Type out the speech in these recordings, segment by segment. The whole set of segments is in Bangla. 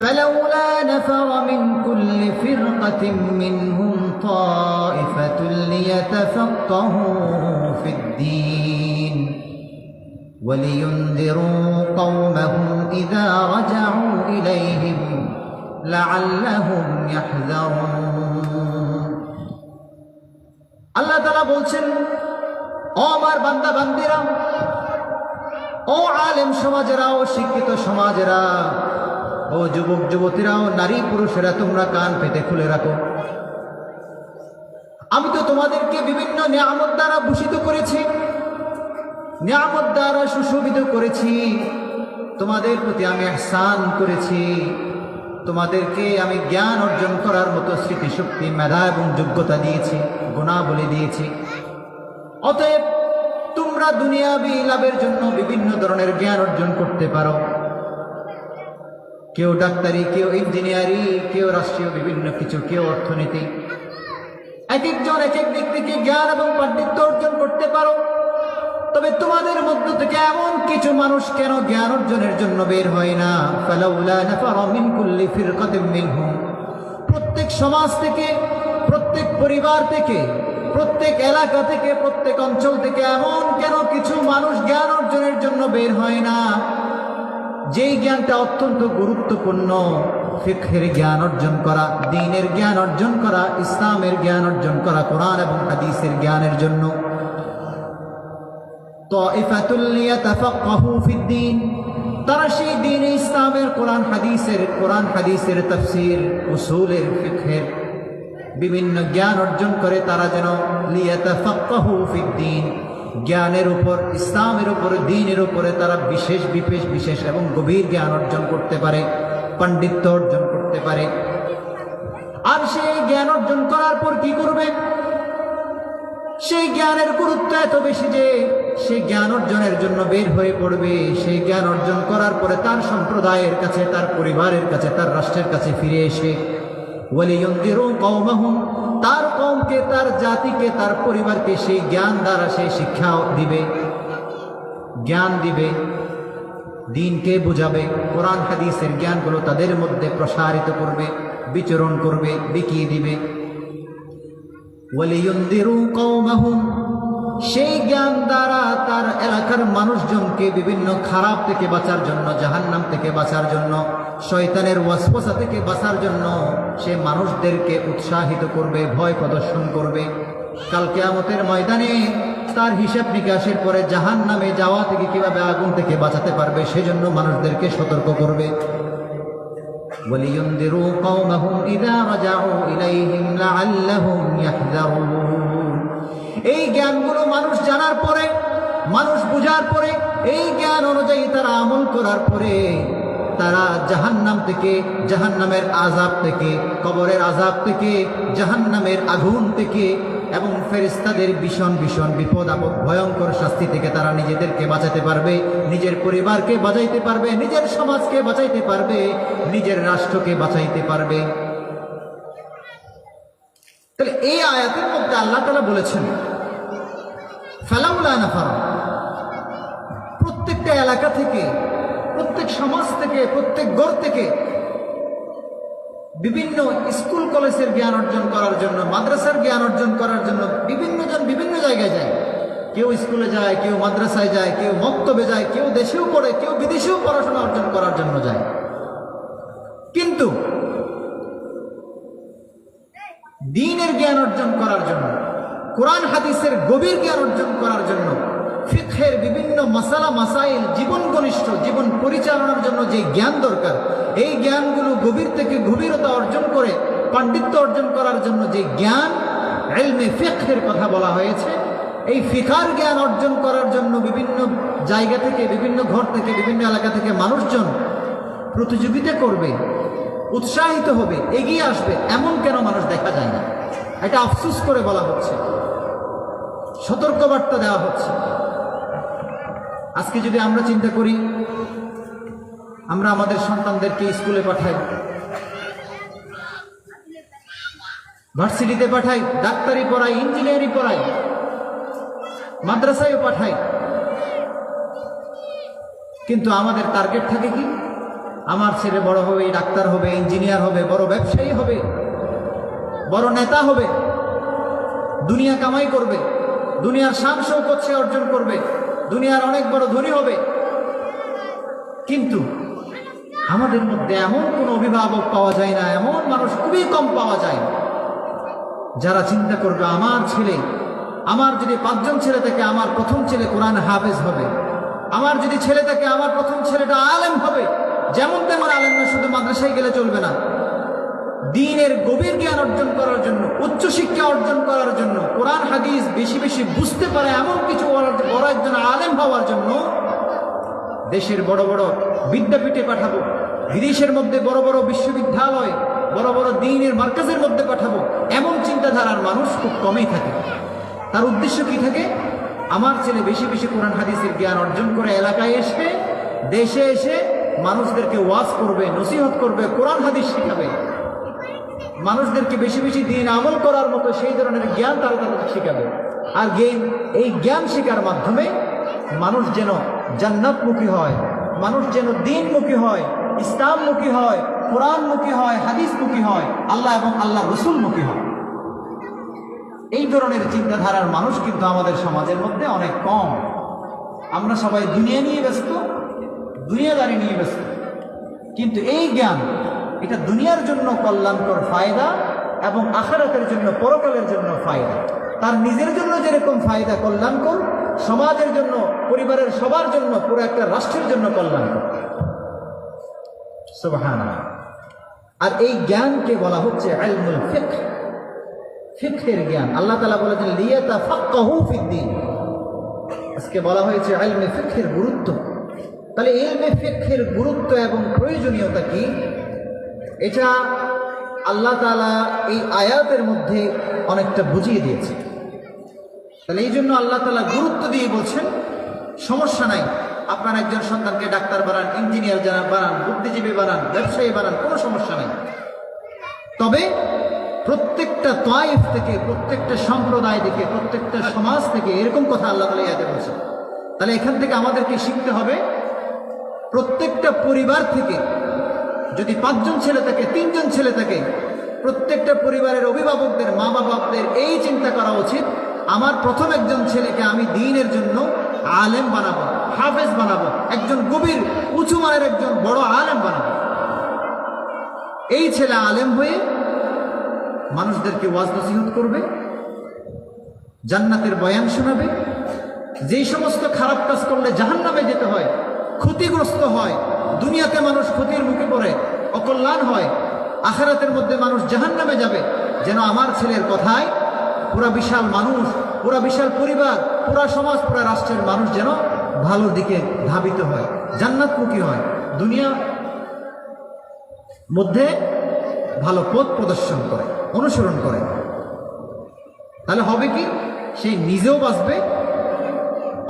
فلولا نفر من كل فرقة منهم طائفة ليتفقهوا في الدين ولينذروا قومهم إذا رجعوا إليهم لعلهم يحذرون আল্লাহ তাআলা বলছেন, ও আমার বান্দা বান্দিরা, ও আলেম সমাজেরা, ও শিক্ষিত সমাজেরা, ও যুবক যুবতীরা, ও নারী পুরুষেরা, তোমরা কান পেতে খুলে রাখো। আমি তো তোমাদেরকে বিভিন্ন নিয়ামত দ্বারা ভূষিত করেছি, নিয়ামত দ্বারা সুশোভিত করেছি, তোমাদের প্রতি আমি ইহসান করেছি, তোমাদেরকে আমি জ্ঞান অর্জন করার মতো স্মৃতিশক্তি, মেধা এবং যোগ্যতা দিয়েছি, গুণাবলী দিয়েছি। অতএব তোমরা দুনিয়াবি লাভের জন্য বিভিন্ন ধরনের জ্ঞান অর্জন করতে পারো। কেউ ডাক্তারি, কেউ ইঞ্জিনিয়ারিং, কেউ রাষ্ট্রীয় বিভিন্ন কিছু, কেউ অর্থনীতি। এক একজন এক এক দিক থেকে জ্ঞান এবং পাণ্ডিত্য অর্জন করতে পারো। তবে তোমাদের মধ্য থেকে এমন কিছু মানুষ কেন জ্ঞান অর্জনের জন্য বের হয় না? ফালাউলা নাফারা মিন কুল্লি ফিরকাতিন মিনহুম, প্রত্যেক সমাজ থেকে, প্রত্যেক পরিবার থেকে, প্রত্যেক এলাকা থেকে, প্রত্যেক অঞ্চল থেকে এমন কেন কিছু মানুষ জ্ঞান অর্জনের জন্য বের হয় না? যেই জ্ঞানটা অত্যন্ত গুরুত্বপূর্ণ, ফিকহের জ্ঞান অর্জন করা, দ্বীনের জ্ঞান অর্জন করা, ইসলামের জ্ঞান অর্জন করা, কোরআন এবং হাদিসের জ্ঞানের জন্য। তাইফাতুল লিয়াতাফাক্কাহু ফিদ্দীন, তারা সেই দ্বীন ইসলামের কোরআন হাদিসের তাফসীর, উসুলের, ফিকহের বিভিন্ন জ্ঞান অর্জন করে তারা যেন লিয়াতাফাক্কাহু ফিদ্দীন, জ্ঞানের উপর, ইসলামের উপর, দ্বীনের উপরে তারা বিশেষ এবং গভীর জ্ঞান অর্জন করতে পারে, পাণ্ডিত্য অর্জন করতে পারে। আর সেই জ্ঞান অর্জন করার পর কি করবে? সেই জ্ঞানের গুরুত্ব এত বেশি যে সেই জ্ঞান অর্জনের জন্য বের হয়ে পড়বে। সেই জ্ঞান অর্জন করার পরে তার সম্প্রদায়ের কাছে, তার পরিবারের কাছে, তার রাষ্ট্রের কাছে ফিরে এসে ওয়ালিয়ুনযিরু কওমাহুম, তার কওমকে, তার জাতিকে, তার পরিবারকে সেই জ্ঞান দ্বারা সেই শিক্ষা দিবে, জ্ঞান দিবে, দ্বীনকে বুঝাবে, কোরআন হাদিসের জ্ঞানগুলো তাদের মধ্যে প্রসারিত করবে, বিচরণ করবে, বিকিয়ে দিবে। ওয়ালিয়ুনযিরু কওমাহুম, সেই জ্ঞান দ্বারা তার এলাকার মানুষজনকে বিভিন্ন খারাপ থেকে বাঁচার জন্য, জাহান্নাম থেকে বাঁচার জন্য, শয়তানের ওয়াসওয়াসা থেকে বাঁচার জন্য সে মানুষদেরকে উৎসাহিত করবে, ভয় প্রদর্শন করবে। কাল কিয়ামতের ময়দানে তার হিসাব নিকাশের পরে জাহান্নামে যাওয়া থেকে কিভাবে আগুন থেকে বাঁচাতে পারবে সেজন্য মানুষদেরকে সতর্ক করবে। ওয়ালিয়ুনযিরু কওমাহুম ইযা রাজাউ ইলাইহিম লাআল্লাহুম ইয়াহযারুন, এই জ্ঞানগুলো মানুষ জানার পরে, মানুষ বুঝার পরে, এই জ্ঞান অনুযায়ী তারা আমল করার পরে তারা জাহান্নাম থেকে, জাহান্নামের আযাব থেকে, কবরের আযাব থেকে, জাহান্নামের আগুন থেকে এবং ফেরেশতাদের ভীষণ বিপদ আপদ, ভয়ঙ্কর শাস্তি থেকে তারা নিজেদেরকে বাঁচাতে পারবে, নিজের পরিবারকে বাঁচাইতে পারবে, নিজের সমাজকে বাঁচাইতে পারবে, নিজের রাষ্ট্রকে বাঁচাইতে পারবে। তাহলে এই আয়াতের মধ্যে আল্লাহ তাআলা বলেছেন ফালাউলা নাফারা, প্রত্যেকটা এলাকা থেকে, প্রত্যেক সমাজ থেকে, প্রত্যেক ঘর থেকে, বিভিন্ন স্কুল কলেজের জ্ঞান অর্জন করার জন্য, মাদ্রাসার জ্ঞান অর্জন করার জন্য বিভিন্নজন বিভিন্ন জায়গায় যায়। কেউ স্কুলে যায়, কেউ মাদ্রাসায় যায়, কেউ মক্তবে যায়, কেউ দেশেও পড়ে, কেউ বিদেশেও পড়াশোনা অর্জন করার জন্য যায়। কিন্তু দ্বীনের জ্ঞান অর্জন করার জন্য, কোরআন হাদিসের গভীর জ্ঞান অর্জন করার জন্য, ফিকহের বিভিন্ন মাসালা মাসাইল, জীবন ঘনিষ্ঠ জীবন পরিচালনার জন্য যে জ্ঞান দরকার, এই জ্ঞানগুলো গভীর থেকে গভীরতা অর্জন করে পাণ্ডিত্য অর্জন করার জন্য যে জ্ঞান, ইলমে ফিকহের কথা বলা হয়েছে, এই ফিকার জ্ঞান অর্জন করার জন্য বিভিন্ন জায়গা থেকে, বিভিন্ন ঘর থেকে, বিভিন্ন এলাকা থেকে মানুষজন প্রতিযোগিতা করবে, উৎসাহিত হবে, এগিয়ে আসবে, এমন কেন মানুষ দেখা যায় না? এটা আফসোস করে বলা হচ্ছে, সতর্কবার্তা দেওয়া হচ্ছে। আজকে যদি আমরা চিন্তা করি, আমরা আমাদের সন্তানদেরকে স্কুলে পাঠাই, ভার্সিটিতে পাঠাই, ডাক্তারি পড়াই, ইঞ্জিনিয়ারিং পড়াই, মাদ্রাসায়ও পাঠাই, কিন্তু আমাদের টার্গেট থাকে কি? আমার ছেলে বড় হবে, ডাক্তার হবে, ইঞ্জিনিয়ার হবে, বড় ব্যবসায়ী হবে, বড় নেতা হবে, দুনিয়া কামাই করবে, দুনিয়ার শান শৌকত সে অর্জন করবে, দুনিয়ার অনেক বড় ধনী হবে। কিন্তু আমাদের মধ্যে এমন কোনো অভিভাবক পাওয়া যায় না, এমন মানুষ খুবই কম পাওয়া যায় যারা চিন্তা করবে আমার ছেলে, আমার যদি 5 জন ছেলে থাকে, আমার প্রথম ছেলে কোরআন হাফেজ হবে, আমার যদি ছেলে থাকে, আমার প্রথম ছেলেটা আলেম হবে। যেমন তেমন আলেম না, শুধু মাদ্রাসায় গেলে চলবে না, দ্বীনের গভীর জ্ঞান অর্জন করার জন্য, উচ্চশিক্ষা অর্জন করার জন্য, কোরআন হাদিস বেশি বেশি বুঝতে পারে এমন কিছু বড় একজন আলেম হওয়ার জন্য দেশের বড় বড় বিদ্যাপীঠে পাঠাবো, বিদেশের মধ্যে বড় বড় বিশ্ববিদ্যালয়, বড় বড় দ্বীনের মার্কাজের মধ্যে পাঠাবো, এমন চিন্তাধারার মানুষ খুব কমই থাকে। তার উদ্দেশ্য কি থাকে? আমার ছেলে বেশি বেশি কোরআন হাদিসের জ্ঞান অর্জন করে এলাকায় এসে, দেশে এসে মানুষদেরকে ওয়াজ করবে, নসিহত করবে, কোরআন হাদিস শিখাবে, মানুষদেরকে বেশি বেশি দিন আমল করার মতো সেই ধরনের জ্ঞান তারা তাদের শিখাবে। আর এই জ্ঞান শেখার মাধ্যমে মানুষ যেন জান্নাতমুখী হয়, মানুষ যেন দ্বীনমুখী হয়, ইসলামমুখী হয়, কোরআনমুখী হয়, হাদিসমুখী হয়, আল্লাহ এবং আল্লাহ রসুলমুখী হয়। এই ধরনের চিন্তাধারার মানুষ কিন্তু আমাদের সমাজের মধ্যে অনেক কম। আমরা সবাই দুনিয়া নিয়ে ব্যস্ত, দুনিয়াদারি নিয়ে ব্যস্ত। কিন্তু এই জ্ঞান, এটা দুনিয়ার জন্য কল্যাণকর ফায়দা এবং আখিরাতের জন্য, পরকালের জন্য ফায়দা। তার নিজের জন্য যেরকম ফায়দা কল্যাণকর, সমাজের জন্য, পরিবারের সবার জন্য, পুরো একটা রাষ্ট্রের জন্য কল্যাণকর। সুবহানাল্লাহ। আর এই জ্ঞানকে বলা হচ্ছে ইলমুল ফিকহ, ফিকহের জ্ঞান। আল্লাহ তাআলা বলেছেন লিয়াতাফাক্কাহু ফিদ্দীন। আজকে বলা হয়েছে ইলমে ফিকহের গুরুত্ব। তাহলে ইলমে ফিকহের গুরুত্ব এবং প্রয়োজনীয়তা কি, এটা আল্লাহ তাআলা এই আয়াতের মধ্যে অনেকটা বুঝিয়ে দিয়েছে। তাহলে এই জন্য আল্লাহ তাআলা গুরুত্ব দিয়ে বলছেন, সমস্যা নাই, আপনার একজন সন্তানকে ডাক্তার বানান, ইঞ্জিনিয়ার বানান, বুদ্ধিজীবী বানান, ব্যবসায়ী বানান, কোনো সমস্যা নাই। তবে প্রত্যেকটা তায়েফ থেকে, প্রত্যেকটা সম্প্রদায় থেকে, প্রত্যেকটা সমাজ থেকে এরকম কথা আল্লাহ তাআলা ইয়াতে বলছেন। তাহলে এখান থেকে আমাদেরকে শিখতে হবে, প্রত্যেকটা পরিবার থেকে যদি 5 জন ছেলে থাকে, 3 জন ছেলে থাকে, প্রত্যেকটা পরিবারের অভিভাবকদের, মা বাবাদের এই চিন্তা করা উচিত, আমার প্রথম একজন ছেলেকে আমি দ্বীনের জন্য আলেম বানাবো, হাফেজ বানাবো, একজন গভীর উঁচু মানের একজন বড় আলেম বানাবো। এই ছেলে আলেম হয়ে মানুষদেরকে ওয়াজ নসিহত করবে, জান্নাতের বয়ান শোনাবে, যেই সমস্ত খারাপ কাজ করলে জাহান্নামে যেতে হয়, ক্ষতিগ্রস্ত হয়, দুনিয়াতে মানুষ ক্ষতির মুখে পড়ে, অকল্যাণ হয়, আখিরাতের মধ্যে মানুষ জাহান্নামে যাবে, যেন আমার ছেলের কথায় পুরা বিশাল মানুষ, পুরা বিশাল পরিবার, পুরা সমাজ, পুরা রাষ্ট্রের মানুষ যেন ভালোর দিকে ধাবিত হয়, জান্নাতমুখী হয়, দুনিয়ার মধ্যে ভালো পথ প্রদর্শন করে, অনুসরণ করে। তাহলে হবে কি, সে নিজেও বাঁচবে,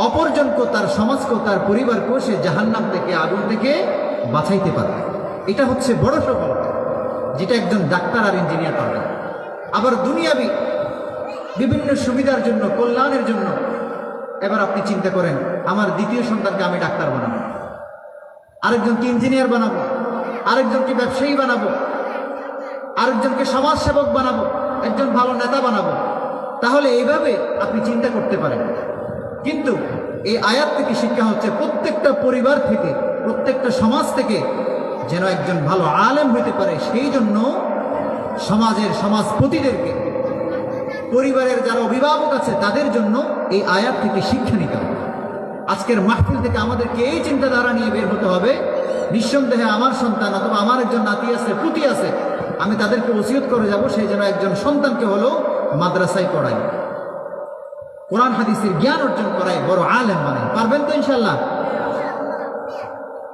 অপরজনকেও, তার সমাজকেও, তার পরিবারকেও সে জাহান্নাম থেকে, আগুন থেকে বাঁচাইতে পারবে। এটা হচ্ছে বড় সফলতা, যেটা একজন ডাক্তার আর ইঞ্জিনিয়ার পাবে। আবার দুনিয়াবি বিভিন্ন সুবিধার জন্য, কল্যাণের জন্য, এবার আপনি চিন্তা করেন, আমার দ্বিতীয় সন্তানকে আমি ডাক্তার বানাবো, আরেকজনকে ইঞ্জিনিয়ার বানাবো, আরেকজনকে ব্যবসায়ী বানাবো, আরেকজনকে সমাজসেবক বানাবো, একজন ভালো নেতা বানাবো। তাহলে এইভাবে আপনি চিন্তা করতে পারেন। কিন্তু এই আয়াত থেকে শিক্ষা হচ্ছে, প্রত্যেকটা পরিবার থেকে, প্রত্যেকটা সমাজ থেকে যেন একজন ভালো আলেম হইতে পারে, সেই জন্য সমাজের সমাজপতিদেরকে, পরিবারের যারা অভিভাবক আছে তাদের জন্য এই আয়াত থেকে শিক্ষা নিতে হবে। আজকের মাহফিল থেকে আমাদেরকে এই চিন্তাধারা নিয়ে বের হতে হবে, নিঃসন্দেহে আমার সন্তান অথবা আমার একজন নাতি আছে, পুতি আছে, আমি তাদেরকে ওসিয়ত করে যাব, সেই জন্য একজন সন্তানকে হলো মাদ্রাসায় পড়াই, কোরআন হাদিসের জ্ঞান অর্জন করাই, বড় আলেম বানাই। পারবেন তো ইনশাল্লাহ?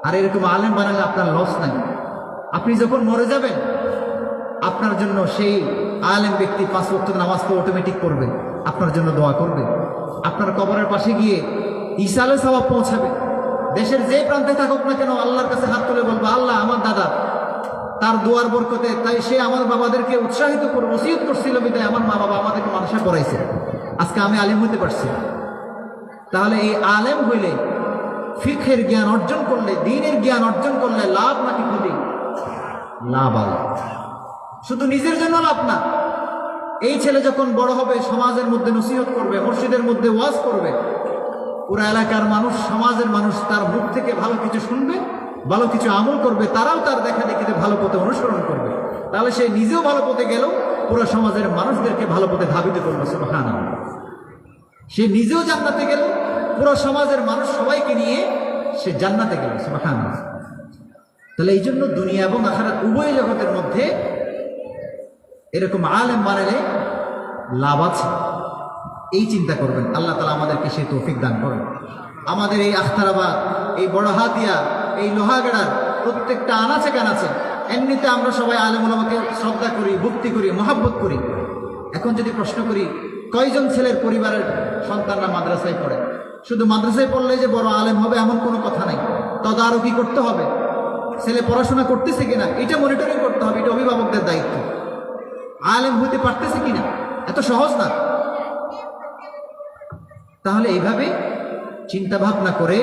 আর এরকম আলেম বানালে আপনার লস নাই। আপনি যখন মরে যাবেন, আপনার জন্য সেই আলেম ব্যক্তি 5 ওয়াক্ত নামাজ তো অটোমেটিক পড়বে, আপনার জন্য দোয়া করবে, আপনার কবরের পাশে গিয়ে ইসালে সওয়াব পৌঁছাবে। দেশের যে প্রান্তে থাকুক না কেন, আল্লাহর কাছে হাত তুলে বলবো, আল্লাহ আমার দাদা, তার দোয়ার বরকতে, তাই সে আমার বাবাদেরকে উৎসাহিত করে ওসিয়ত করছিল, বিধায় আমার মা বাবা আমাদেরকে মাদ্রাসা পড়াইছে, আজকে আমি আলেম হইতে পারছি। তাহলে এই আলেম হইলে ফিকহের জ্ঞান অর্জন করলে, দ্বীনের জ্ঞান অর্জন করলে লাভ নাকি ক্ষতি? লাভ আল্লাহ, শুধু নিজের জন্য লাভ না। এই ছেলে যখন বড় হবে সমাজের মধ্যে নসিহত করবে, মসজিদের মধ্যে ওয়াজ করবে, পুরো এলাকার মানুষ, সমাজের মানুষ তার মুখ থেকে ভালো কিছু শুনবে, ভালো কিছু আমল করবে, তারাও তার দেখা দেখিতে ভালো পথে অনুসরণ করবে। তাহলে সে নিজেও ভালো পথে গেল, পুরো সমাজের মানুষদেরকে ভালো পথে ধাবিত করবে। সুবহানাল্লাহ। সে নিজেও জান্নাতে গেল, পুরো সমাজের মানুষ সবাইকে নিয়ে সে জান্নাতে গেল। সুবহানাল্লাহ। তাহলে এই জন্য দুনিয়া এবং আখিরাত উভয় জগতের মধ্যে এরকম আলেম বানালে লাভ আছে, এই চিন্তা করবেন। আল্লাহ তাআলা আমাদেরকে সেই তৌফিক দান করেন। আমাদের এই আখতারাবাদ, এই বড় হাতিয়া, এই লোহাগড়ার প্রত্যেকটা আনাচে কানাচে এমনিতে আমরা সবাই আলেম ওলামাকে শ্রদ্ধা করি, ভক্তি করি, মহাব্বত করি। এখন যদি প্রশ্ন করি, কয়জন ছেলের পরিবারের সন্তানরা মাদ্রাসায় পড়ে? শুধু মাদ্রাসায় পড়লে যে বড় আলেম হবে এমন কোনো কথা নাই। তদারকি করতে হবে, ছেলে পড়াশোনা করতেছে কিনা এটা মনিটরিং করতে হবে, এটা অভিভাবকদের দায়িত্ব। আলেম হইতে পারতেছে কিনা এত সহজ না। তাহলে এইভাবে চিন্তা ভাবনা করে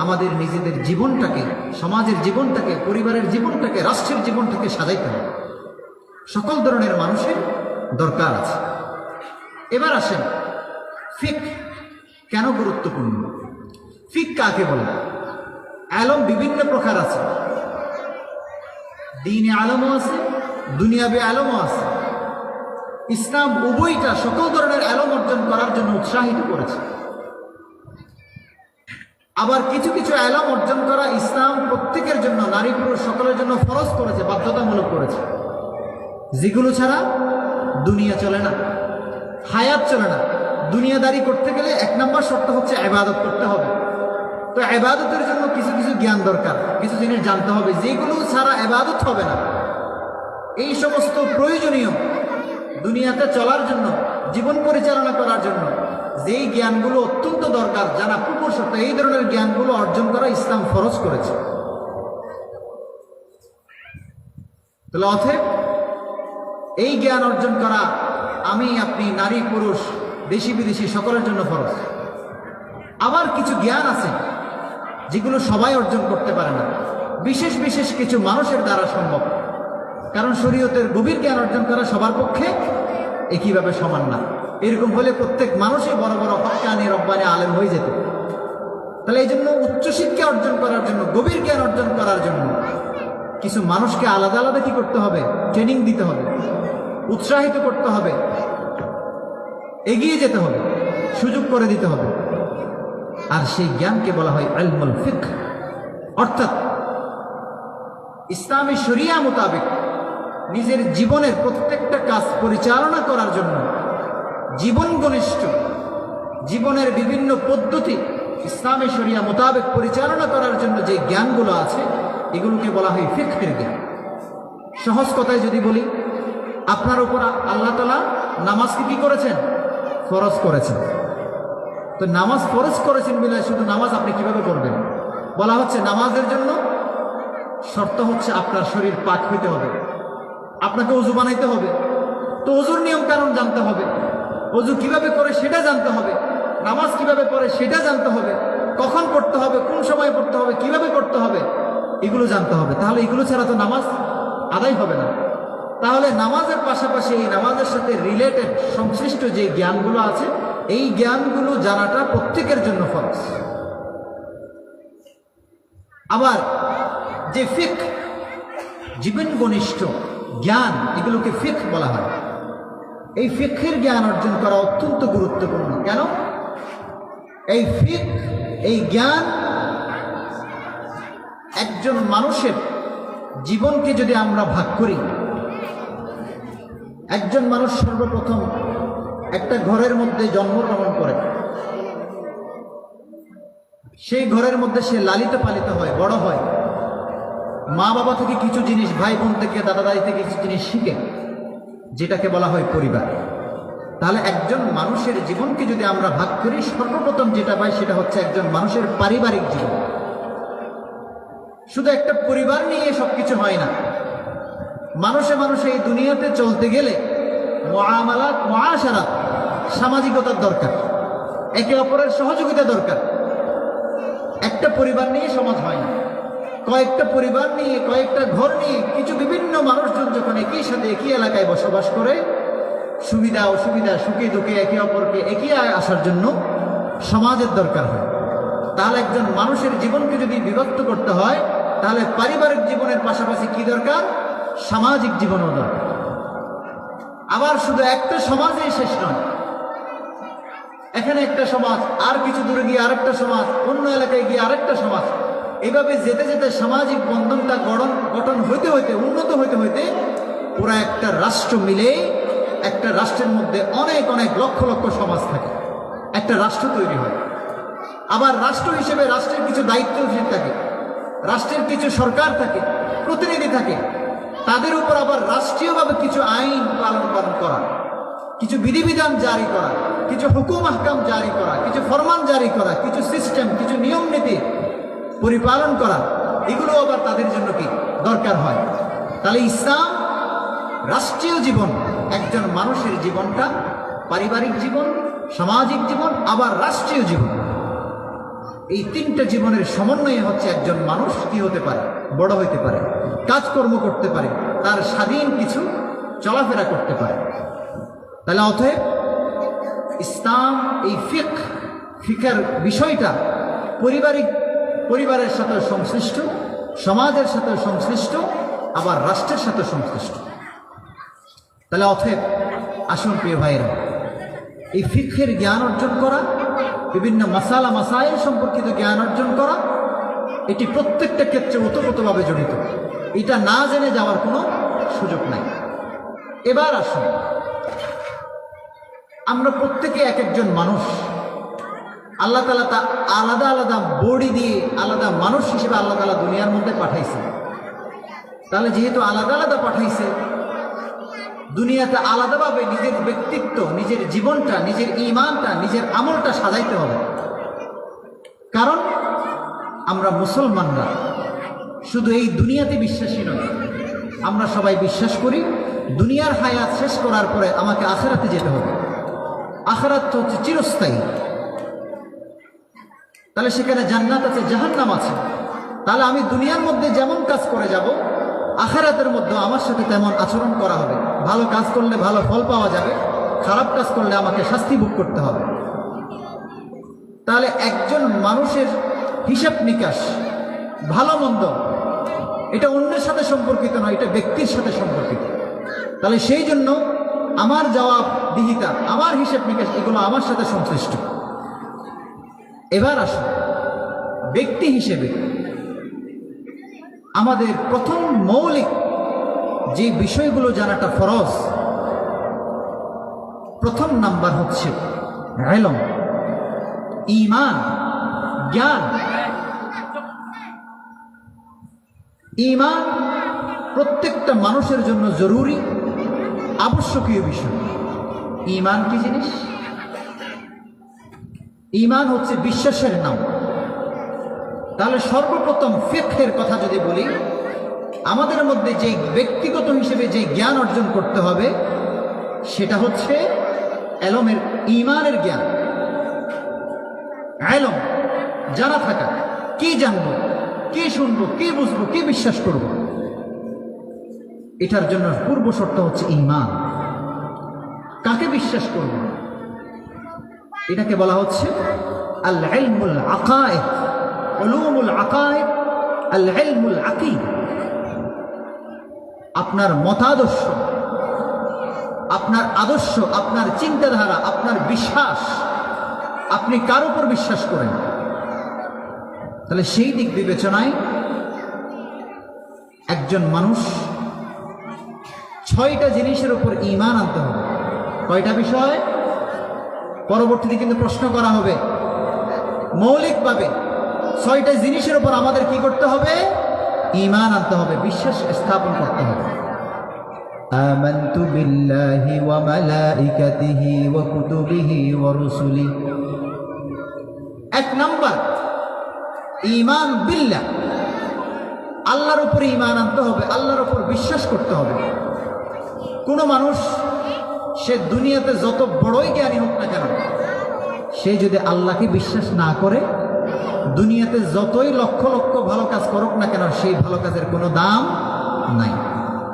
আমাদের নিজেদের জীবনটাকে, সমাজের জীবনটাকে, পরিবারের জীবনটাকে, রাষ্ট্রের জীবনটাকে সাজাইতে হবে। সকল ধরনের মানুষের দরকার আছে। এবার আসেন, ফিক কেন গুরুত্বপূর্ণ? ফিক কাকে বলে? আলম বিভিন্ন প্রকার আছে, দ্বীনে আলমও আছে, দুনিয়াবি আলমও আছে। ইসলাম উভয়টা সকল ধরনের আলম অর্জন করার জন্য উৎসাহিত করেছে। আবার কিছু কিছু আলম অর্জন করা ইসলাম প্রত্যেকের জন্য, নারী পুরুষ সকলের জন্য ফরজ করেছে, বাধ্যতামূলক করেছে। যেগুলো ছাড়া দুনিয়া চলে না, হায়াত চলে না। দুনিয়াদারি করতে গেলে 1 নম্বর শর্ত হচ্ছে ইবাদত করতে হবে। তো ইবাদতের জন্য কিছু কিছু জ্ঞান দরকার, কিছু জিনিস জানতে হবে, যেগুলো ছাড়া ইবাদত হবে না। এই সমস্ত প্রয়োজনীয় দুনিয়াতে চলার জন্য, জীবন পরিচালনা করার জন্য যেই জ্ঞানগুলো অত্যন্ত দরকার, জানা পূর্ব শর্ত, এই ধরনের জ্ঞানগুলো অর্জন করা ইসলাম ফরজ করেছে। তাহলে অতএব এই জ্ঞান অর্জন করা আমি, আপনি, নারী পুরুষ, দেশি বিদেশি সকলের জন্য ফরজ। আবার কিছু জ্ঞান আছে যেগুলো সবাই অর্জন করতে পারে না, বিশেষ বিশেষ কিছু মানুষের দ্বারা সম্ভব। কারণ শরীয়তের গভীর জ্ঞান অর্জন করা সবার পক্ষে একইভাবে সমান না। এরকম হলে প্রত্যেক মানুষই বড় বড় হক্কানি রব্বানি আলেম হয়ে যেত। তাহলে এই জন্য উচ্চশিক্ষা অর্জন করার জন্য, গভীর জ্ঞান অর্জন করার জন্য কিছু মানুষকে আলাদা আলাদা কি করতে হবে? ট্রেনিং দিতে হবে, উৎসাহিত করতে হবে, এগিয়ে যেতে হবে, সুযোগ করে দিতে হবে। আর সেই জ্ঞানকে বলা হয় ইলমুল ফিকহ। অর্থাৎ ইসলামী শরিয়া মোতাবেক নিজের জীবনের প্রত্যেকটা কাজ পরিচালনা করার জন্য, জীবন ঘনিষ্ঠ জীবনের বিভিন্ন পদ্ধতি ইসলামী শরিয়া মোতাবেক পরিচালনা করার জন্য যে জ্ঞানগুলো আছে, এগুলোকে বলা হয় ফিকহের জ্ঞান। সহজ কথায় যদি বলি, আপনার উপর আল্লাহ তাআলা নামাজকে কি করেছেন? ফরজ করেছেন। তো নামাজ ফরজ করেছেন বলে শুধু নামাজ আপনি কিভাবে করবেন? বলা হচ্ছে নামাজের জন্য শর্ত হচ্ছে আপনার শরীর পাক হইতে হবে, আপনাকে ওযু বানাইতে হবে। তো ওযুর নিয়ম কানুন জানতে হবে, ওযু কিভাবে করে সেটা জানতে হবে, নামাজ কিভাবে পড়ে সেটা জানতে হবে, কখন পড়তে হবে, কোন সময় পড়তে হবে, কিভাবে পড়তে হবে, এগুলো জানতে হবে। তাহলে এগুলো ছাড়া তো নামাজ আদায় হবে না। তাহলে নামাজের পাশাপাশি এই নামাজের সাথে রিলেটেড সংশ্লিষ্ট যে জ্ঞানগুলো আছে, এই জ্ঞানগুলো জানাটা প্রত্যেকের জন্য ফরজ। আবার যে ফিকহ, জীবন ঘনিষ্ঠ জ্ঞান, এগুলোকে ফিকহ বলা হয়। এই ফিকহের জ্ঞান অর্জন করা অত্যন্ত গুরুত্বপূর্ণ। কেন? এই ফিকহ, এই জ্ঞান একজন মানুষের জীবনকে যদি আমরা ভাগ করি, একজন মানুষ সর্বপ্রথম একটা ঘরের মধ্যে জন্মগ্রহণ করে, সেই ঘরের মধ্যে সে লালিত পালিত হয়, বড় হয়, মা বাবা থেকে কিছু জিনিস, ভাই বোন থেকে, দাদা দাদি থেকে কিছু জিনিস শিখে, যেটাকে বলা হয় পরিবার। তাহলে একজন মানুষের জীবনকে যদি আমরা ভাগ করি, সর্বপ্রথম যেটা পাই সেটা হচ্ছে একজন মানুষের পারিবারিক জীবন। শুধু একটা পরিবার নিয়ে সবকিছু হয় না। মানুষে মানুষে এই দুনিয়াতে চলতে গেলে মুআমালাত, মুআশারাত, সামাজিকতার দরকার, একে অপরের সহযোগিতা দরকার। একটা একটা পরিবার নিয়ে সমাজ হয় না, কয়েকটা পরিবার নিয়ে, কয়েকটা ঘর নিয়ে কিছু বিভিন্ন মানুষজন যখন একই সাথে একই এলাকায় বসবাস করে, সুবিধা অসুবিধা, সুখে দুঃখে একে অপরকে এগিয়ে আসার জন্য সমাজের দরকার হয়। তাহলে একজন মানুষের জীবনকে যদি বিভক্ত করতে হয়, তাহলে পারিবারিক জীবনের পাশাপাশি কি দরকার? সামাজিক জীবনও দরকার। আবার শুধু একটা সমাজেই শেষ নয়, এখানে একটা সমাজ, আর কিছু দূরে গিয়ে আরেকটা সমাজ, অন্য এলাকায় গিয়ে আরেকটা সমাজ, এইভাবে যেতে যেতে সামাজিক বন্ধনটা গঠন হইতে হইতে, উন্নত হইতে হইতে পুরা একটা রাষ্ট্র মিলে একটা রাষ্ট্রের মধ্যে অনেক অনেক লক্ষ লক্ষ সমাজ থাকে, একটা রাষ্ট্র তৈরি হয়। আবার রাষ্ট্র হিসেবে রাষ্ট্রের কিছু দায়িত্বশীল থাকে, রাষ্ট্রের কিছু সরকার থাকে, প্রতিনিধি থাকে, তাদের উপর আবার রাষ্ট্রীয়ভাবে কিছু আইন পালন করা, কিছু বিধিবিধান জারি করা, কিছু হুকুম আহকাম জারি করা, কিছু ফরমান জারি করা, কিছু সিস্টেম, কিছু নিয়ম নীতি পরিপালন করা, এগুলো আবার তাদের জন্য কি দরকার হয়। তাহলে ইসলাম রাষ্ট্রীয় জীবন, একজন মানুষের জীবনটা পারিবারিক জীবন, সামাজিক জীবন, আবার রাষ্ট্রীয় জীবন, এই তিনটা জীবনের সমন্বয়ে হচ্ছে একজন মানুষ কি হতে পারে, বড় হইতে পারে, কাজকর্ম করতে পারে, তার স্বাধীন কিছু চলাফেরা করতে পারে। তাহলে অতএব ইসলাম এই ফিকার বিষয়টা পরিবারের সাথে সংশ্লিষ্ট, সমাজের সাথে সংশ্লিষ্ট, আবার রাষ্ট্রের সাথে সংশ্লিষ্ট। তাহলে অতএব আসুন প্রিয় ভাইয়েরা, এই ফিকহের জ্ঞান অর্জন করা, বিভিন্ন মাসাইল সম্পর্কিত জ্ঞান অর্জন করা, এটি প্রত্যেকটা ক্ষেত্রে ওতপ্রোতভাবে জড়িত। এটা না জেনে যাওয়ার কোনো সুযোগ নাই। এবার আসুন, আমরা প্রত্যেকে এক একজন মানুষ, আল্লাহ তাআলা তা আলাদা আলাদা বডি দিয়ে আলাদা মানুষ হিসেবে আল্লাহ তাআলা দুনিয়ার মধ্যে পাঠাইছে। তাহলে যেহেতু আলাদা আলাদা পাঠাইছে, দুনিয়াতে আলাদাভাবে নিজের ব্যক্তিত্ব, নিজের জীবনটা, নিজের ঈমানটা, নিজের আমলটা সাজাইতে হবে। কারণ আমরা মুসলমানরা শুধু এই দুনিয়াতে বিশ্বাসী নয়, আমরা সবাই বিশ্বাস করি দুনিয়ার হায়াত শেষ করার পরে আমাকে আখিরাতে যেতে হবে। আখিরাত হচ্ছে চিরস্থায়ী। তাহলে সেখানে জান্নাত আছে, জাহান্নাম আছে। তাহলে আমি দুনিয়ার মধ্যে যেমন কাজ করে যাব, আখিরাতের মধ্যে আমার সাথে তেমন আচরণ করা হবে। ভালো কাজ করলে ভালো ফল পাওয়া যাবে, খারাপ কাজ করলে আমাকে শাস্তি ভোগ করতে হবে। তাহলে একজন মানুষের হিসাব নিকাশ, ভালো মন্দ, এটা অন্যের সাথে সম্পর্কিত নয়, এটা ব্যক্তির সাথে সম্পর্কিত। তাহলে সেই জন্য আমার জবাবদিহিতা, আমার হিসাব নিকাশ, এগুলো আমার সাথে সংশ্লিষ্ট। এবার আসুন, ব্যক্তি হিসেবে আমাদের প্রথম মৌলিক যে বিষয়গুলো জানাটা ফরজ, প্রথম নাম্বার হচ্ছে ইলম, ঈমান, জ্ঞান। ঈমান প্রত্যেকটা মানুষের জন্য জরুরি, আবশ্যকীয় বিষয়। ঈমান কি জিনিস? ঈমান হচ্ছে বিশ্বাসের নাম। তাহলে সর্বপ্রথম ফিকহের কথা যদি বলি, আমাদের মধ্যে যে ব্যক্তিগত হিসেবে যে জ্ঞান অর্জন করতে হবে, সেটা হচ্ছে ইলমের, ঈমানের জ্ঞান। ইলম জানা থাকা, কি জানবো, কি শুনবো, কি বুঝবো, কি বিশ্বাস করব, এটার জন্য পূর্ব শর্ত হচ্ছে ঈমান। কাকে বিশ্বাস করব? এটাকে বলা হচ্ছে আল ইলমুল আকায়েদ, উলুমুল আকায়েদ, আল ইলমুল আকীদা। আপনার মতাদর্শ, আপনার আদর্শ, আপনার চিন্তাধারা, আপনার বিশ্বাস, আপনি কার উপর বিশ্বাস করেন। তাহলে সেই দিক বিবেচনায় একজন মানুষ 6টা জিনিসের উপর ঈমান আনতে হবে। কয়টা বিষয়? পরবর্তীতে কিন্তু প্রশ্ন করা হবে। মৌলিকভাবে 6টা জিনিসের উপর আমাদের কি করতে হবে? ঈমান আনতে হবে, বিশ্বাস স্থাপন করতে হবে। আমানতু বিল্লাহি ওয়া মালাইকাতিহি ওয়া কুতুবিহি ওয়া রুসুলিহি। 1 নাম্বার ঈমান বিল্লাহ, আল্লাহর উপর ঈমান আনতে হবে, আল্লাহর উপর বিশ্বাস করতে হবে। কোনো মানুষ সে দুনিয়াতে যত বড়ই জ্ঞানী হোক না কেন, সে যদি আল্লাহকে বিশ্বাস না করে দুনিয়াতে যতই লক্ষ লক্ষ ভালো কাজ করুক না কেন সেই ভালো কাজের কোনো দাম নাই।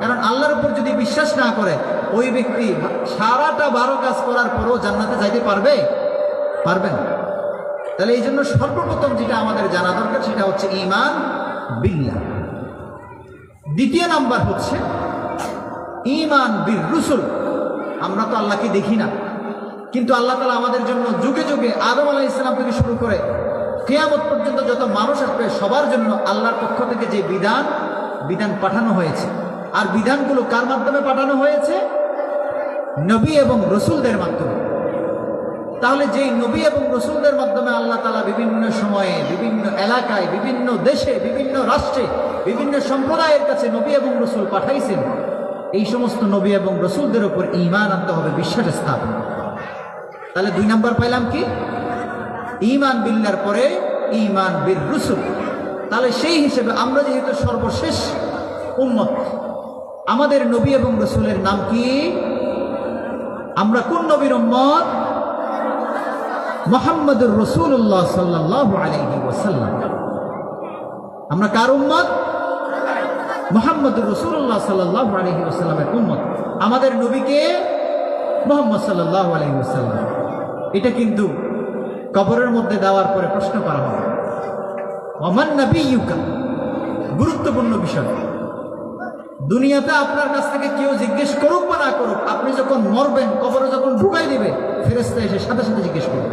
কারণ আল্লাহর উপর যদি বিশ্বাস না করে ওই ব্যক্তি সারাটা ভালো কাজ করার পরেও জান্নাতে যাইতে পারবে না। তাহলে এই জন্য সর্বপ্রথম যেটা আমাদের জানা দরকার সেটা হচ্ছে ঈমান বিল্লাহ। দ্বিতীয় নাম্বার হচ্ছে ঈমান বির রুসুল। আমরা তো আল্লাহকে দেখি না, কিন্তু আল্লাহ তাআলা আমাদের জন্য যুগে যুগে আদম আলাইহিস সালাম থেকে শুরু করে কিয়ামত পর্যন্ত যত মানুষ আসবে সবার জন্য আল্লাহর পক্ষ থেকে যে বিধান পাঠানো হয়েছে। আর বিধানগুলো কার মাধ্যমে পাঠানো হয়েছে? নবী এবং রসুলদের মাধ্যমে। তাহলে যেই নবী এবং রসুলদের মাধ্যমে আল্লাহ তাআলা বিভিন্ন সময়ে, বিভিন্ন এলাকায়, বিভিন্ন দেশে, বিভিন্ন রাষ্ট্রে, বিভিন্ন সম্প্রদায়ের কাছে নবী এবং রসুল পাঠাইছেন, এই সমস্ত নবী এবং রসুলদের উপর ঈমান আনতে হবে, বিশ্বাস স্থাপন। তাহলে 2 নাম্বার পাইলাম কি? ঈমান বিল্লাহর পরে ঈমান বির রসুল। তাহলে সেই হিসেবে আমরা যেহেতু সর্বশেষ উম্মত, আমাদের নবী এবং রসুলের নাম কি? আমরা কোন নবীর উম্মত? মুহাম্মদুর রাসূলুল্লাহ সাল্লাল্লাহু আলাইহি ওয়াসাল্লাম। আমরা কার উম্মত? মুহাম্মদুর রাসূলুল্লাহ সাল্লাল্লাহু আলাইহি ওয়াসাল্লামের উম্মত। আমাদের নবীকে মুহাম্মদ সাল্লাল্লাহু আলাইহি ওয়াসাল্লাম। এটা কিন্তু কবরের মধ্যে দেওয়ার পরে প্রশ্ন করা হবে, ওমান নাবিয়্যুকা, গুরুত্বপূর্ণ বিষয়। দুনিয়াতে আপনার কাছ থেকে কেউ জিজ্ঞেস করুক বা না করুক, আপনি যখন মরবেন, কবরে যখন ঢুকাই দিবে, ফেরেশতা এসে সাথে সাথে জিজ্ঞেস করবে।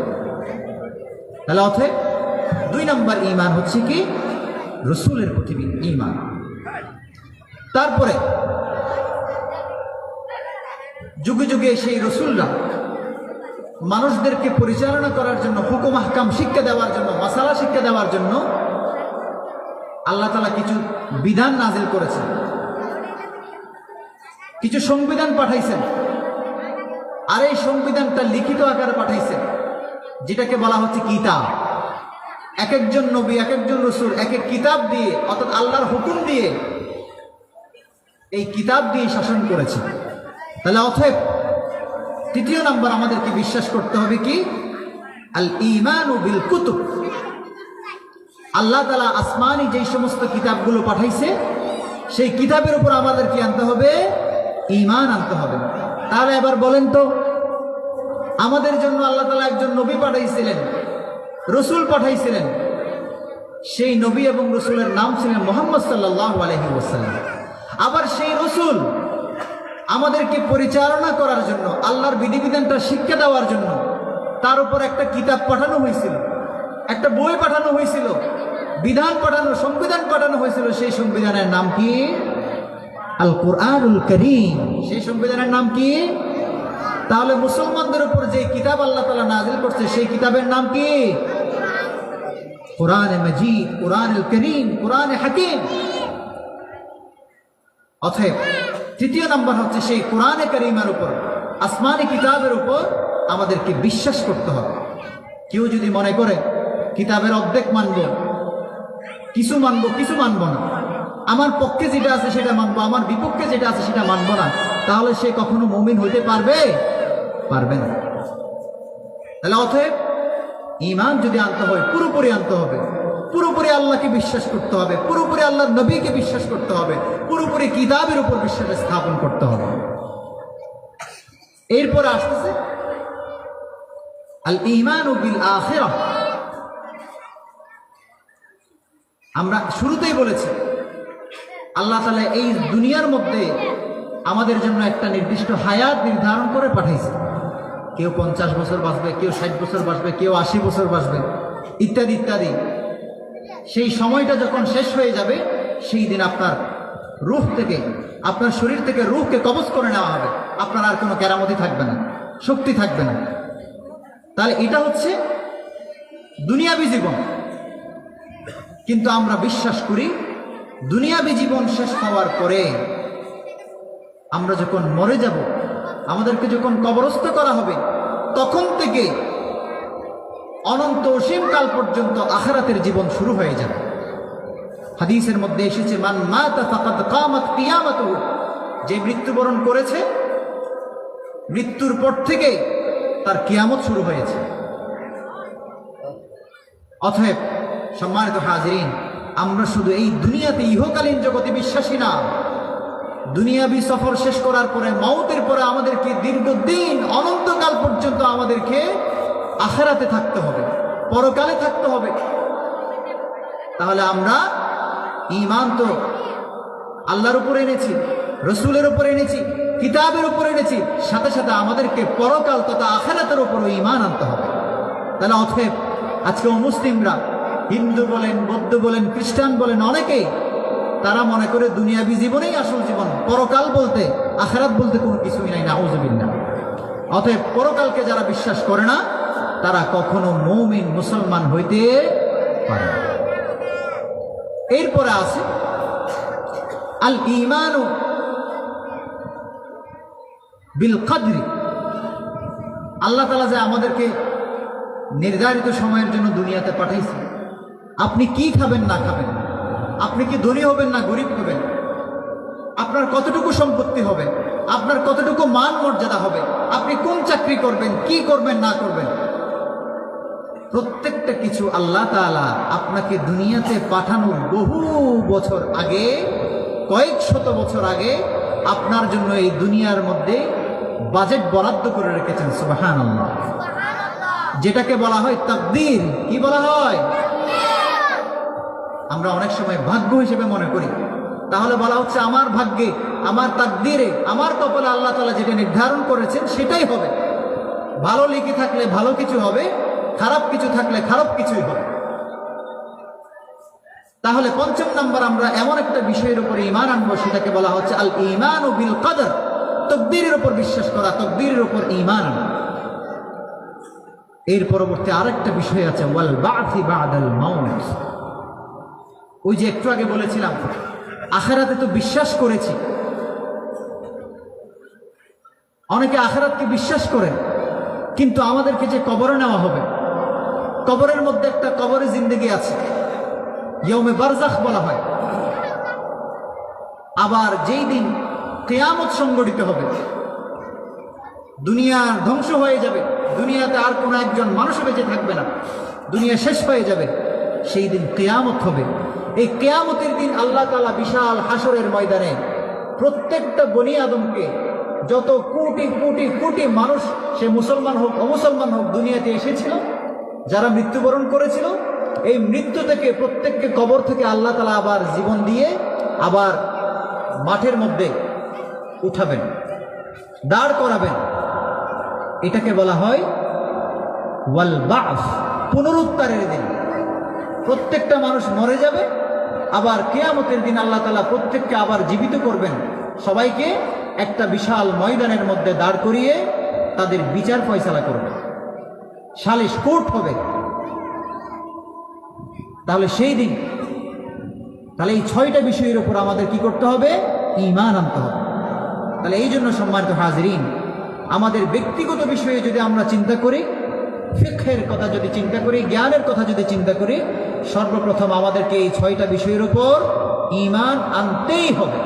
তাহলে অতএব 2 নাম্বার ঈমান হচ্ছে কি? রসুলের প্রতি ঈমান। তারপরে যুগে যুগে সেই রসুলরা মানুষদেরকে পরিচালনা করার জন্য, হুকুম আহকাম শিক্ষা দেওয়ার জন্য, মাসালা শিক্ষা দেওয়ার জন্য আল্লাহ তাআলা কিছু বিধান নাজিল করেছেন, কিছু সংবিধান পাঠাইছেন। আর এই সংবিধানটা লিখিত আকারে পাঠাইছেন, যেটাকে বলা হচ্ছে কিতাব। এক একজন নবী, এক একজন রসুল এক এক কিতাব দিয়ে, অর্থাৎ আল্লাহর হুকুম দিয়ে, এই কিতাব দিয়ে শাসন করেছে। তাহলে অতএব 3 নাম্বার আমাদেরকে বিশ্বাস করতে হবে কি? আল ঈমানু বিল কুতুব। আল্লাহ তাআলা আসমানি যেই সমস্ত কিতাবগুলো পাঠাইছে, সেই কিতাবের উপর আমাদের কি আনতে হবে? ঈমান আনতে হবে। তাহলে এবার বলেন তো, আমাদের জন্য আল্লাহ তাআলা একজন নবী পাঠাইছিলেন, রসুল পাঠাইছিলেন। সেই নবী এবং রসুলের নাম ছিলেন মুহাম্মদ সাল্লাল্লাহু আলাইহি ওয়াসাল্লাম। আবার সেই রসুল আমাদেরকে পরিচালনা করার জন্য, আল্লাহর বিধিবিধানটা শিক্ষা দেওয়ার জন্য তার উপর একটা কিতাব পাঠানো হয়েছিল, একটা বই পাঠানো হয়েছিল, বিধান পাঠানো, সংবিধান পাঠানো হয়েছিল। সেই সংবিধানের নাম কি? আল কুরআনুল কারীম। সেই সংবিধানের নাম কি? তাহলে মুসলমানদের উপর যে কিতাব আল্লাহ তাআলা নাজিল করছে, সেই কিতাবের নাম কি? কোরআনে মাজিদ, কোরআনুল কারীম, কোরআনে হাকিম। অতএব 3 নাম্বার হচ্ছে সেই কোরআনে কারীমের উপর, আসমানি কিতাবের উপর আমাদেরকে বিশ্বাস করতে হবে। কেউ যদি মনে করে কিতাবের অর্ধেক মানব, কিছু মানব, কিছু মানব না, আমার পক্ষে যেটা আছে সেটা মানবো, আমার বিপক্ষে যেটা আছে সেটা মানবো না, তাহলে সে কখনো মুমিন হইতে পারবে না। তাহলে অতএব ঈমান যদি আনতে হয়, পুরোপুরি আনতে হবে, পুরোপুরি আল্লাহকে বিশ্বাস করতে হবে, পুরোপুরি আল্লাহর নবীকে বিশ্বাস করতে হবে, পুরোপুরি কিতাবের উপর বিশ্বাস স্থাপন করতে হবে। এরপরে আসতেছে আল ঈমানু বিল আখিরাহ। আমরা শুরুতেই বলেছি আল্লাহ তাআলা এই দুনিয়ার মধ্যে আমাদের জন্য একটা নির্দিষ্ট হায়াত নির্ধারণ করে পাঠাইছে। কেউ 50 বছর বাঁচবে, কেউ 60 বছর বাঁচবে, কেউ 80 বছর বাঁচবে, ইত্যাদি ইত্যাদি। সেই সময়টা যখন শেষ হয়ে যাবে, সেই দিন আপনার রূহ থেকে, আপনার শরীর থেকে রূহকে কবজ করে নেওয়া হবে। আপনার আর কোনো কেরামতি থাকবে না, শক্তি থাকবে না। তাহলে এটা হচ্ছে দুনিয়াবী জীবন। কিন্তু আমরা বিশ্বাস করি দুনিয়াবী জীবন শেষ হওয়ার পরে আমরা যখন মরে যাব, আমাদেরকে যখন কবরস্থ করা হবে, তখন থেকে অনন্ত অসীম কাল পর্যন্ত আখিরাতের জীবন শুরু হয়ে যাবে। হাদিসের মধ্যে এসেছে, মান মাতা ফাকাদ কামাত কিয়ামাতুহু, যে মৃত্যুবরণ করেছে, মৃত্যুর পর থেকে তার কিয়ামত শুরু হয়েছে। অতএব সম্মানিত হাজিরিন, আমরা শুধু এই দুনিয়াতে ইহকালীন জগতে বিশ্বাসী না, দুনিয়াবি সফর শেষ করার পরে মওতের পরে আমাদেরকে দীর্ঘদিন অনন্তকাল পর্যন্ত আমাদেরকে আখিরাতে থাকতে হবে, পরকালে থাকতে হবে। তাহলে আমরা ঈমান তো আল্লাহর উপরে এনেছি, রসুলের উপরে এনেছি, কিতাবের উপরে এনেছি, সাথে সাথে আমাদেরকে পরকাল তথা আখিরাতের উপরও ঈমান আনতে হবে। তাহলে অতএব আজকে মুসলিমরা, হিন্দু বলেন, বৌদ্ধ বলেন, খ্রিস্টান বলেন, অনেকেই তারা মনে করে দুনিয়াবি জীবনেই আসল জীবন, পরকাল বলতে, আখিরাত বলতে কোনো কিছুই নাই, নাউযুবিল্লাহ। অতএব পরকালকে যারা বিশ্বাস করে না তারা কখনো মুমিন মুসলমান হইতে পারে না। এরপরে আছে আল ঈমানু বিল কদরি। আল্লাহ তাআলা যে আমাদেরকে নির্ধারিত সময়ের জন্য দুনিয়াতে পাঠাইছে, আপনি কি খাবেন না খাবেন, আপনি কি ধনী হবেন না গরিব হবেন, আপনার কতটুকু সম্পত্তি হবে, আপনার কতটুকু মান মর্যাদা হবে, আপনি কোন চাকরি করবেন, কি করবেন না করবেন, প্রত্যেকটা কিছু আল্লাহ তাআলা আপনাকে দুনিয়াতে পাঠানোর বহু বছর আগে, কয়েক শত বছর আগে আপনার জন্য এই দুনিয়ার মধ্যে বাজেট বরাদ্দ করে রেখেছেন। সুবহানাল্লাহ। যেটাকে বলা হয় তাকদীর। কি বলা হয়? আমরা অনেক সময় ভাগ্য হিসেবে মনে করি, তাহলে বলা হচ্ছে আমার ভাগ্যে, আমার তাকদীরে, আমার কপালে আল্লাহ তাআলা যেটা নির্ধারণ করেছেন সেটাই হবে। ভালো লিখে থাকলে ভালো কিছু হবে, খারাপ কিছু থাকলে খারাপ কিছুই হবে। তাহলে পঞ্চম নাম্বার আমরা এমন একটা বিষয়ের উপরে ঈমান আনবো, সেটাকে বলা হচ্ছে আল ঈমানু বিল কদর। তাকদীরের উপর বিশ্বাস করা, তাকদীরের উপর ঈমান আনা। এর পরবর্তী আরেকটা বিষয় আছে ওয়াল বা'থি বা'দাল মাউত। ওই যে একটু আগে বলেছিলাম আখিরাতে তো বিশ্বাস করেছি, অনেকে আখিরাতকে বিশ্বাস করেন, কিন্তু আমাদেরকে যে কবরে নেওয়া হবে, কবরের মধ্যে একটা কবরে জিন্দেগি আছে, ইয়ৌমে বারজাখ বলা হয়। আবার যেই দিন কিয়ামত সংগঠিত হবে, দুনিয়া ধ্বংস হয়ে যাবে, দুনিয়াতে আর কোনো একজন মানুষ বেঁচে থাকবে না, দুনিয়া শেষ হয়ে যাবে, সেই দিন কিয়ামত হবে। এই কিয়ামতের দিন আল্লাহ তাআলা বিশাল হাসরের ময়দানে প্রত্যেকটা বনি আদমকে, যত কোটি কোটি কোটি মানুষ, সে মুসলমান হোক অমুসলমান হোক, দুনিয়াতে এসেছিল, যারা মৃত্যুবরণ করেছিল, এই মৃত্যু থেকে প্রত্যেককে কবর থেকে আল্লাহ তাআলা আবার জীবন দিয়ে আবার মাঠের মধ্যে উঠাবেন, দাঁড় করাবেন। এটাকে বলা হয় ওয়াল বা'থ, পুনরুত্থানের দিন। প্রত্যেকটা মানুষ মরে যাবে, আবার কিয়ামতের দিন আল্লাহ তাআলা প্রত্যেককে আবার জীবিত করবেন, সবাইকে একটা বিশাল ময়দানের মধ্যে দাঁড় করিয়ে তাদের বিচার ফয়সালা করবে, সালিশ কোর্ট হবে। তাহলে সেই দিন, তাহলে এই 6টা বিষয়ের উপর আমাদের কি করতে হবে? ঈমান আনতে হবে। তাহলে এই জন্য সম্মানিত হাজিরিন, আমাদের ব্যক্তিগত বিষয়ে যদি আমরা চিন্তা করি, ফিকহের কথা যদি চিন্তা করি, জ্ঞানের কথা যদি চিন্তা করি, সর্বপ্রথম আমাদেরকে এই 6টা বিষয়ের উপর ঈমান আনতেই হবে।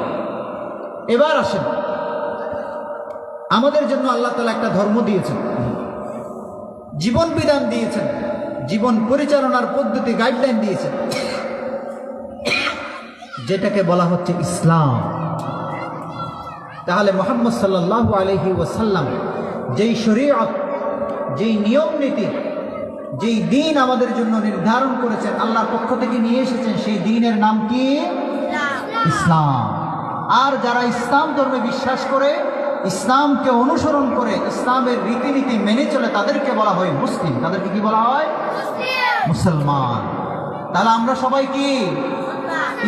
এবার আসেন, আমাদের জন্য আল্লাহ তাআলা একটা ধর্ম দিয়েছেন, জীবন বিধান দিয়েছেন, জীবন পরিচালনার পদ্ধতি গাইডলাইন দিয়েছেন, যেটাকে বলা হচ্ছে ইসলাম। তাহলে মুহাম্মদ সাল্লাল্লাহু আলাইহি ওয়াসাল্লাম যেই শরীয়ত, যেই নিয়ম নীতি, যেই দিন আমাদের জন্য নির্ধারণ করেছেন, আল্লাহর পক্ষ থেকে নিয়ে এসেছেন, সেই দিনের নাম কি? ইসলাম। আর যারা ইসলাম ধর্মে বিশ্বাস করে, ইসলামকে অনুসরণ করে, ইসলামের রীতিনীতি মেনে চলে, তাদেরকে বলা হয় মুসলিম। তাদেরকে কি বলা হয়? মুসলমান। তাহলে আমরা সবাই কি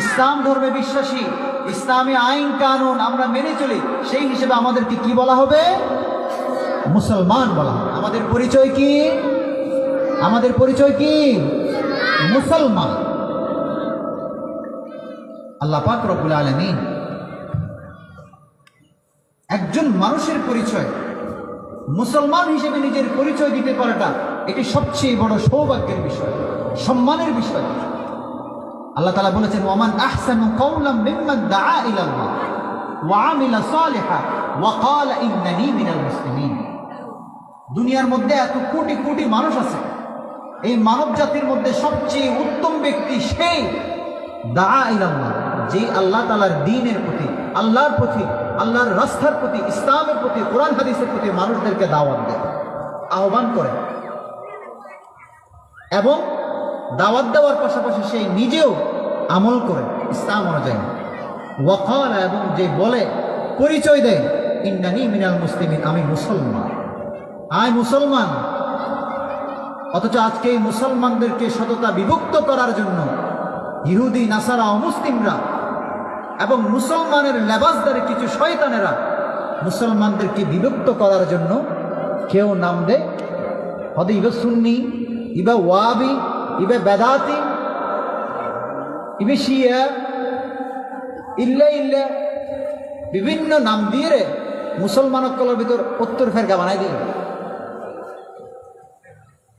ইসলাম ধর্মে বিশ্বাসী, ইসলামী আইন কানুন আমরা মেনে চলি, সেই হিসেবে আমাদেরকে কি বলা হবে? মুসলমান বলা হবে। আমাদের পরিচয় কি? আমাদের পরিচয় কি? মুসলমান। আল্লাহ পাক রব্বুল আলামিন একজন মানুষের পরিচয় মুসলমান হিসেবে নিজের পরিচয় দিতে পারাটা, এটি সবচেয়ে বড় সৌভাগ্যের বিষয়, সম্মানের বিষয়। আল্লাহ তাআলা বলেছেন, ওয়ামান আহসানু কাওলাম মিম্মান দাআ ইলাল্লাহ ওয়া আমিলা সালিহান ওয়া ক্বালা ইন্নানী মিনাল মুসলিমিন। দুনিয়ার মধ্যে এত কোটি কোটি মানুষ আছে, এই মানব জাতির মধ্যে সবচেয়ে উত্তম ব্যক্তি সেই দাআ ইলাল্লাহ, যে আল্লাহ তাআলার দ্বীনের প্রতি, আল্লাহর প্রতি, আল্লাহর রাস্তার প্রতি, ইসলামের প্রতি, কোরআন হাদিসের প্রতি মানুষদেরকে দাওয়াত দেয়, আহ্বান করে, এবং দাওয়াত দেওয়ার পাশাপাশি সে নিজেও আমল করে ইসলাম অনুযায়ী। ওয়াকালা, এবং যে বলে, পরিচয় দেয়, ইন্নানি মিনাল মুসলিমিন, আমি মুসলমান, আমি মুসলমান। অথচ আজকে এই মুসলমানদেরকে সততা বিভক্ত করার জন্য ইহুদি, নাসারা, অমুসলিমরা এবং মুসলমানের লেবাসদারে কিছু শয়তানেরা মুসলমানদেরকে বিভক্ত করার জন্য কেউ নাম দেয়, হয়তো ইবা সুন্নি, ইবা ওয়াবি, ইবা বেদাতি, ইবে শিয়া, ইল্লা ইল্লা বিভিন্ন নাম দিয়ে রে মুসলমানকলের ভিতর উত্তর ফেরকা বানাই দিল।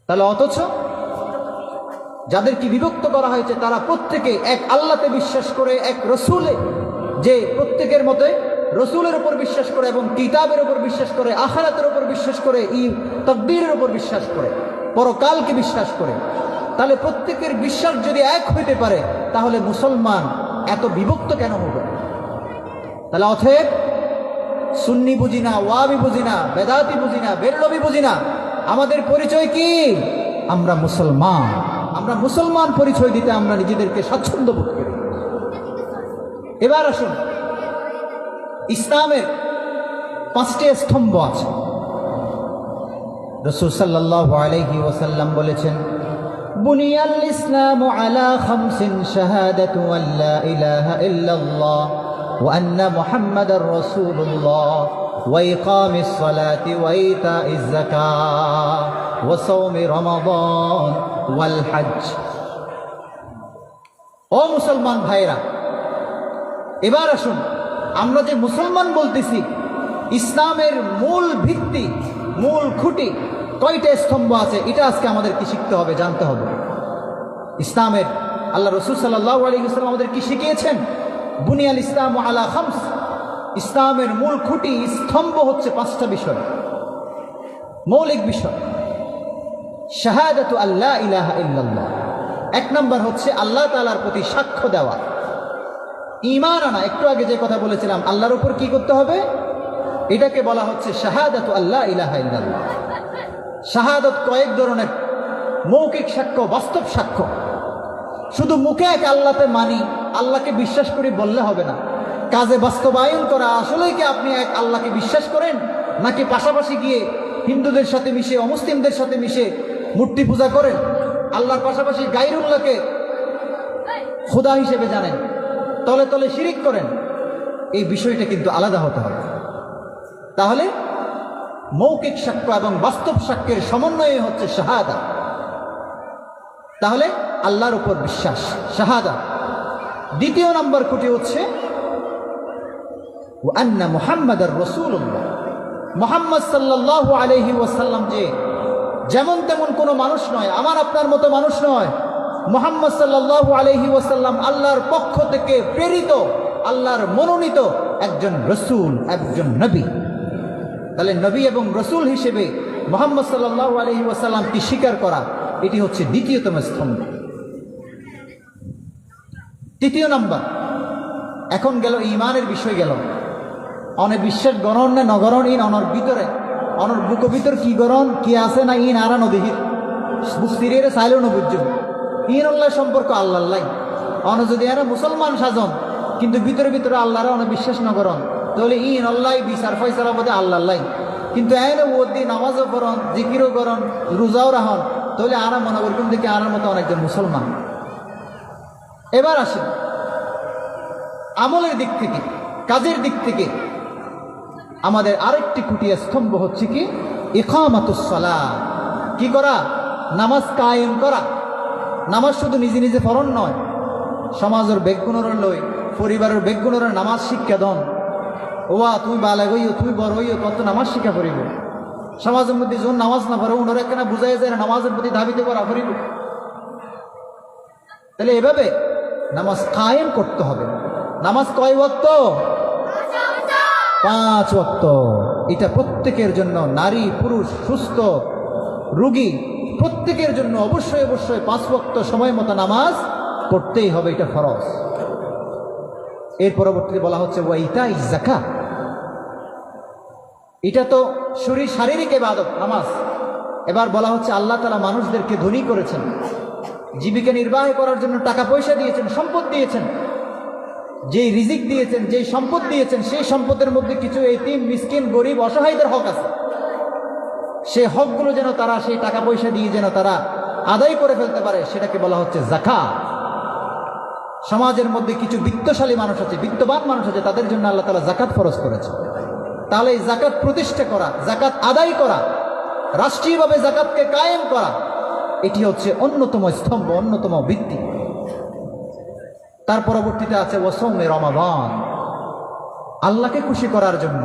তাহলে অথচ যাদেরকে বিভক্ত করা হয়েছে তারা প্রত্যেকে এক আল্লাহতে বিশ্বাস করে, এক রসুলে, যে প্রত্যেকের মতে রসুলের উপর বিশ্বাস করে এবং কিতাবের উপর বিশ্বাস করে, আখিরাতের উপর বিশ্বাস করে, তাকদীরের উপর বিশ্বাস করে, পরকালকে বিশ্বাস করে। তাহলে প্রত্যেকের বিশ্বাস যদি এক হইতে পারে তাহলে মুসলমান এত বিভক্ত কেন হবে? তাহলে অতএব সুন্নি বুঝি না, ওয়াবি বুঝি না, বেদাতি বুঝি না, বেরলবি বুঝি না, আমাদের পরিচয় কি? আমরা মুসলমান। আমরা মুসলমান পরিচয় দিতে আমরা নিজেদেরকে স্বাচ্ছন্দ্য বোধ করি। এবার আসুন, ইসলামের 5টি স্তম্ভ আছে। রাসূল সাল্লাল্লাহু আলাইহি ওয়াসাল্লাম বলেছেন, বুনিয়াল ইসলামু আলা খামসিন, শাহাদাতু আল্লা ইলাহা ইল্লাল্লাহ ওয়া আন্না মুহাম্মাদার রাসূলুল্লাহ ওয়া ইকামিস সালাতি ওয়া ইতাইজ যাকাহ ওয়া সাওমি রমাদান ওয়াল হজ। ও মুসলমান ভাইরা, এবার আসুন, আমরা যে মুসলমান বলতেছি, ইসলামের মূল ভিত্তি, মূল খুঁটি কয়টা স্তম্ভ আছে এটা আজকে আমাদেরকে শিখতে হবে, জানতে হবে। ইসলামের আল্লাহ রাসূল সাল্লাল্লাহু আলাইহি ওয়াসাল্লাম আমাদের কি শিখিয়েছেন? বুনিয়াল ইসলামু আলা খামস, ইসলামের মূল খুঁটি, স্তম্ভ হচ্ছে 5টা বিষয়, মৌলিক বিষয়। শাহাদাতু আল্লা ইলাহা ইল্লাল্লাহ, 1 নম্বর হচ্ছে আল্লাহ তাআলার প্রতি সাক্ষ্য দেওয়া, ঈমান আনা। একটু আগে যে কথা বলেছিলাম, আল্লাহর উপর কি করতে হবে, এটাকে বলা হচ্ছে শাহাদাতু আল্লা ইলাহা ইল্লাল্লাহ। শাহাদত কয়েক ধরনের, মৌখিক সাক্ষ্য, বাস্তব সাক্ষ্য। শুধু মুখে এক আল্লাহতে মানি, আল্লাহকে বিশ্বাস করি বললে হবে না, কাজে বাস্তবায়ন করা। আসলেই কি আপনি এক আল্লাহকে বিশ্বাস করেন, নাকি পাশাপাশি গিয়ে হিন্দুদের সাথে মিশে, অমুসলিমদের সাথে মিশে মূর্তি পূজা করেন, আল্লাহর পাশাপাশি গায়রুল্লাহকে খোদা হিসেবে জানেন, তলে তলে শিরিক করেন? এই বিষয়টা কিন্তু আলাদা হতে হবে। তাহলে মৌখিক সাক্ষ্য এবং বাস্তব সাক্ষ্যের সমন্বয় হচ্ছে শাহাদা। তাহলে আল্লাহর উপর বিশ্বাস, শাহাদা। 2 নম্বর খুঁটি হচ্ছে ওয়া আন্না মুহাম্মাদার রাসূলুল্লাহ, মুহাম্মদ সাল্লাল্লাহু আলাইহি ওয়াসাল্লাম যে যেমন তেমন কোনো মানুষ নয়, আমার আপনার মতো মানুষ নয়। মুহাম্মদ সাল্লাল্লাহু আলাইহি ওয়াসাল্লাম আল্লাহর পক্ষ থেকে প্রেরিত, আল্লাহর মনোনীত একজন রসুল, একজন নবী। তাহলে নবী এবং রসুল হিসেবে মুহাম্মদ সাল্লাল্লাহু আলাইহি ওয়াসাল্লামকে স্বীকার করা, এটি হচ্ছে 2তম স্তম্ভ। 3 নম্বর, এখন গেল ঈমানের বিষয় গেল। অনে বিশ্বাস গরণ না নগরণ, ইন অনর ভিতরে, অনর বুক ভিতর কি গরণ কি আছে না, ইন আরা নদীহির বুঝতিরে চাইলেও নবুঝ ইন আল্লাহ সম্পর্ক আল্লাহ। অন যদি এরা মুসলমান সাজন কিন্তু ভিতরে ভিতরে আল্লাহরা অনেক বিশ্বাস নগরণ, তাহলে ইন আল্লাহ বিচার ফয়সালা বোধে আল্লাহ। কিন্তু এনে ওদি নামাজও করন, জিকিরও করন, রোজাও রাহন, তাহলে আরা মনে করবেন দেখে আনার মতো অনেকজন মুসলমান। এবার আসেন আমলের দিক থেকে, কাজের দিক থেকে আমাদের আরেকটি খুঁটিয়া স্তম্ভ হচ্ছে কি ইকামাতুস সালাহ, কি করা, নামাজ কায়েম করা। নামাজ শুধু নিজে নিজে ফরন নয়, সমাজের বেগুণর লই, পরিবারের বেগুণর নামাজ শিক্ষা দন। ওয়া তুমি বালা গইও, তুমি বড় হইও, কত নামাজ শিক্ষা করিব। সমাজের মধ্যে যখন নামাজ না পড়ে ওনারা কেন বুঝাই যায় না নামাজের প্রতি ধাবিত করা করিব। তাহলে এভাবে নামাজ কায়েম করতে হবে। নামাজ কয় ওয়াক্ত? 5 ওয়াক্ত। এটা প্রত্যেকের জন্য, নারী পুরুষ, সুস্থ রোগী প্রত্যেকের জন্য অবশ্যই অবশ্যই 5 ওয়াক্ত সময় মতো নামাজ পড়তেই হবে, এটা ফরজ। এর পরবর্তীতে বলা হচ্ছে ওয়াইতা যাকাত। এটা তো শারীরিক ইবাদত নামাজ। এবার বলা হচ্ছে আল্লাহ তাআলা মানুষদেরকে ধনী করেছেন, জীবিকা নির্বাহ করার জন্য টাকা পয়সা দিয়েছেন, সম্পদ দিয়েছেন। যেই রিজিক দিয়েছেন, যেই সম্পদ দিয়েছেন, সেই সম্পদের মধ্যে কিছু এতিম, মিসকিন, গরিব, অসহায়দের হক আছে। সেই হকগুলো যেন তারা সেই টাকা পয়সা দিয়ে যেন তারা আদায় করে ফেলতে পারে, সেটাকে বলা হচ্ছে যাকাত। সমাজের মধ্যে কিছু বিত্তশালী মানুষ আছে, বিত্তবান মানুষ আছে, তাদের জন্য আল্লাহ তাআলা যাকাত ফরজ করেছে। তাহলে এই যাকাত প্রতিষ্ঠা করা, যাকাত আদায় করা, রাষ্ট্রীয়ভাবে যাকাতকে কায়েম করা, এটি হচ্ছে অন্যতম স্তম্ভ, অন্যতম ভিত্তি। তার পরবর্তীতে আছে ওয়াসৌমে রমাদান। আল্লাহকে খুশি করার জন্য,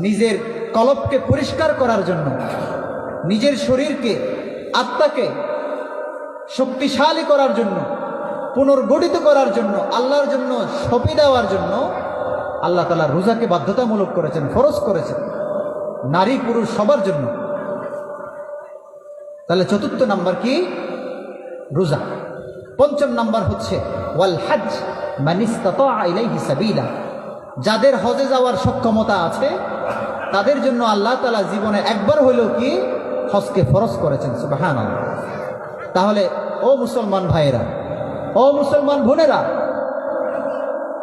নিজের কলবকে পরিষ্কার করার জন্য, নিজের শরীরকে, আত্মাকে শক্তিশালী করার জন্য, পুনর্গঠিত করার জন্য, আল্লাহর জন্য সঁপে দেওয়ার জন্য আল্লাহ তাআলা রোজাকে বাধ্যতামূলক করেছেন, ফরজ করেছেন, নারী পুরুষ সবার জন্য। তাহলে 4 নাম্বার কি? রোজা। 5 নাম্বার হচ্ছে ওয়াল হজ মান ইসতাতা ইলাইহি সাবিলা। যাদের হজে যাওয়ার সক্ষমতা আছে তাদের জন্য আল্লাহ তাআলা জীবনে একবার হলেও কি হজকে ফরজ করেছেন। সুবহানাল্লাহ। তাহলে ও মুসলমান ভাইয়েরা, ও মুসলমান বোনেরা,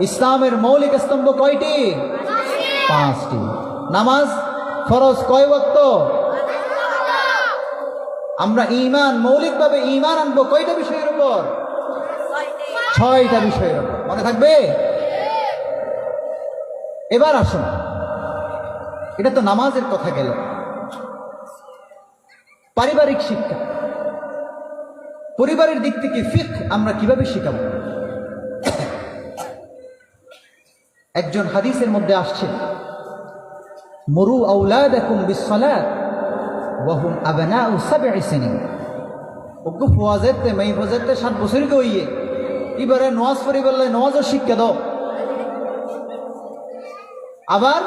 ইসলামের মৌলিক স্তম্ভ কয়টি? 5টি। নামাজ ফরজ কয় ওয়াক্ত? আমরা ঈমান, মৌলিকভাবে ঈমান আনবো কয়টা বিষয়ের উপর? 6টা বিষয়ের উপর। মনে থাকবে? এবার আসুন, এটা তো নামাজের কথা গেল। পারিবারিক শিক্ষা, পরিবারের দিক থেকে ফিকহ আমরা কিভাবে শিখাবো? একজন হাদিসের মধ্যে আসছে মুরু আওলাদাকুম বিসসালাত ওয়া হুম আবনাউ 7 সিনিন। ওগো ফওয়াজেতে মাই ফওয়াজেতে 7 বছর কইয়ে এবারে নামাজ পড়িবেলে নামাজের শিক্ষা দাও। আবার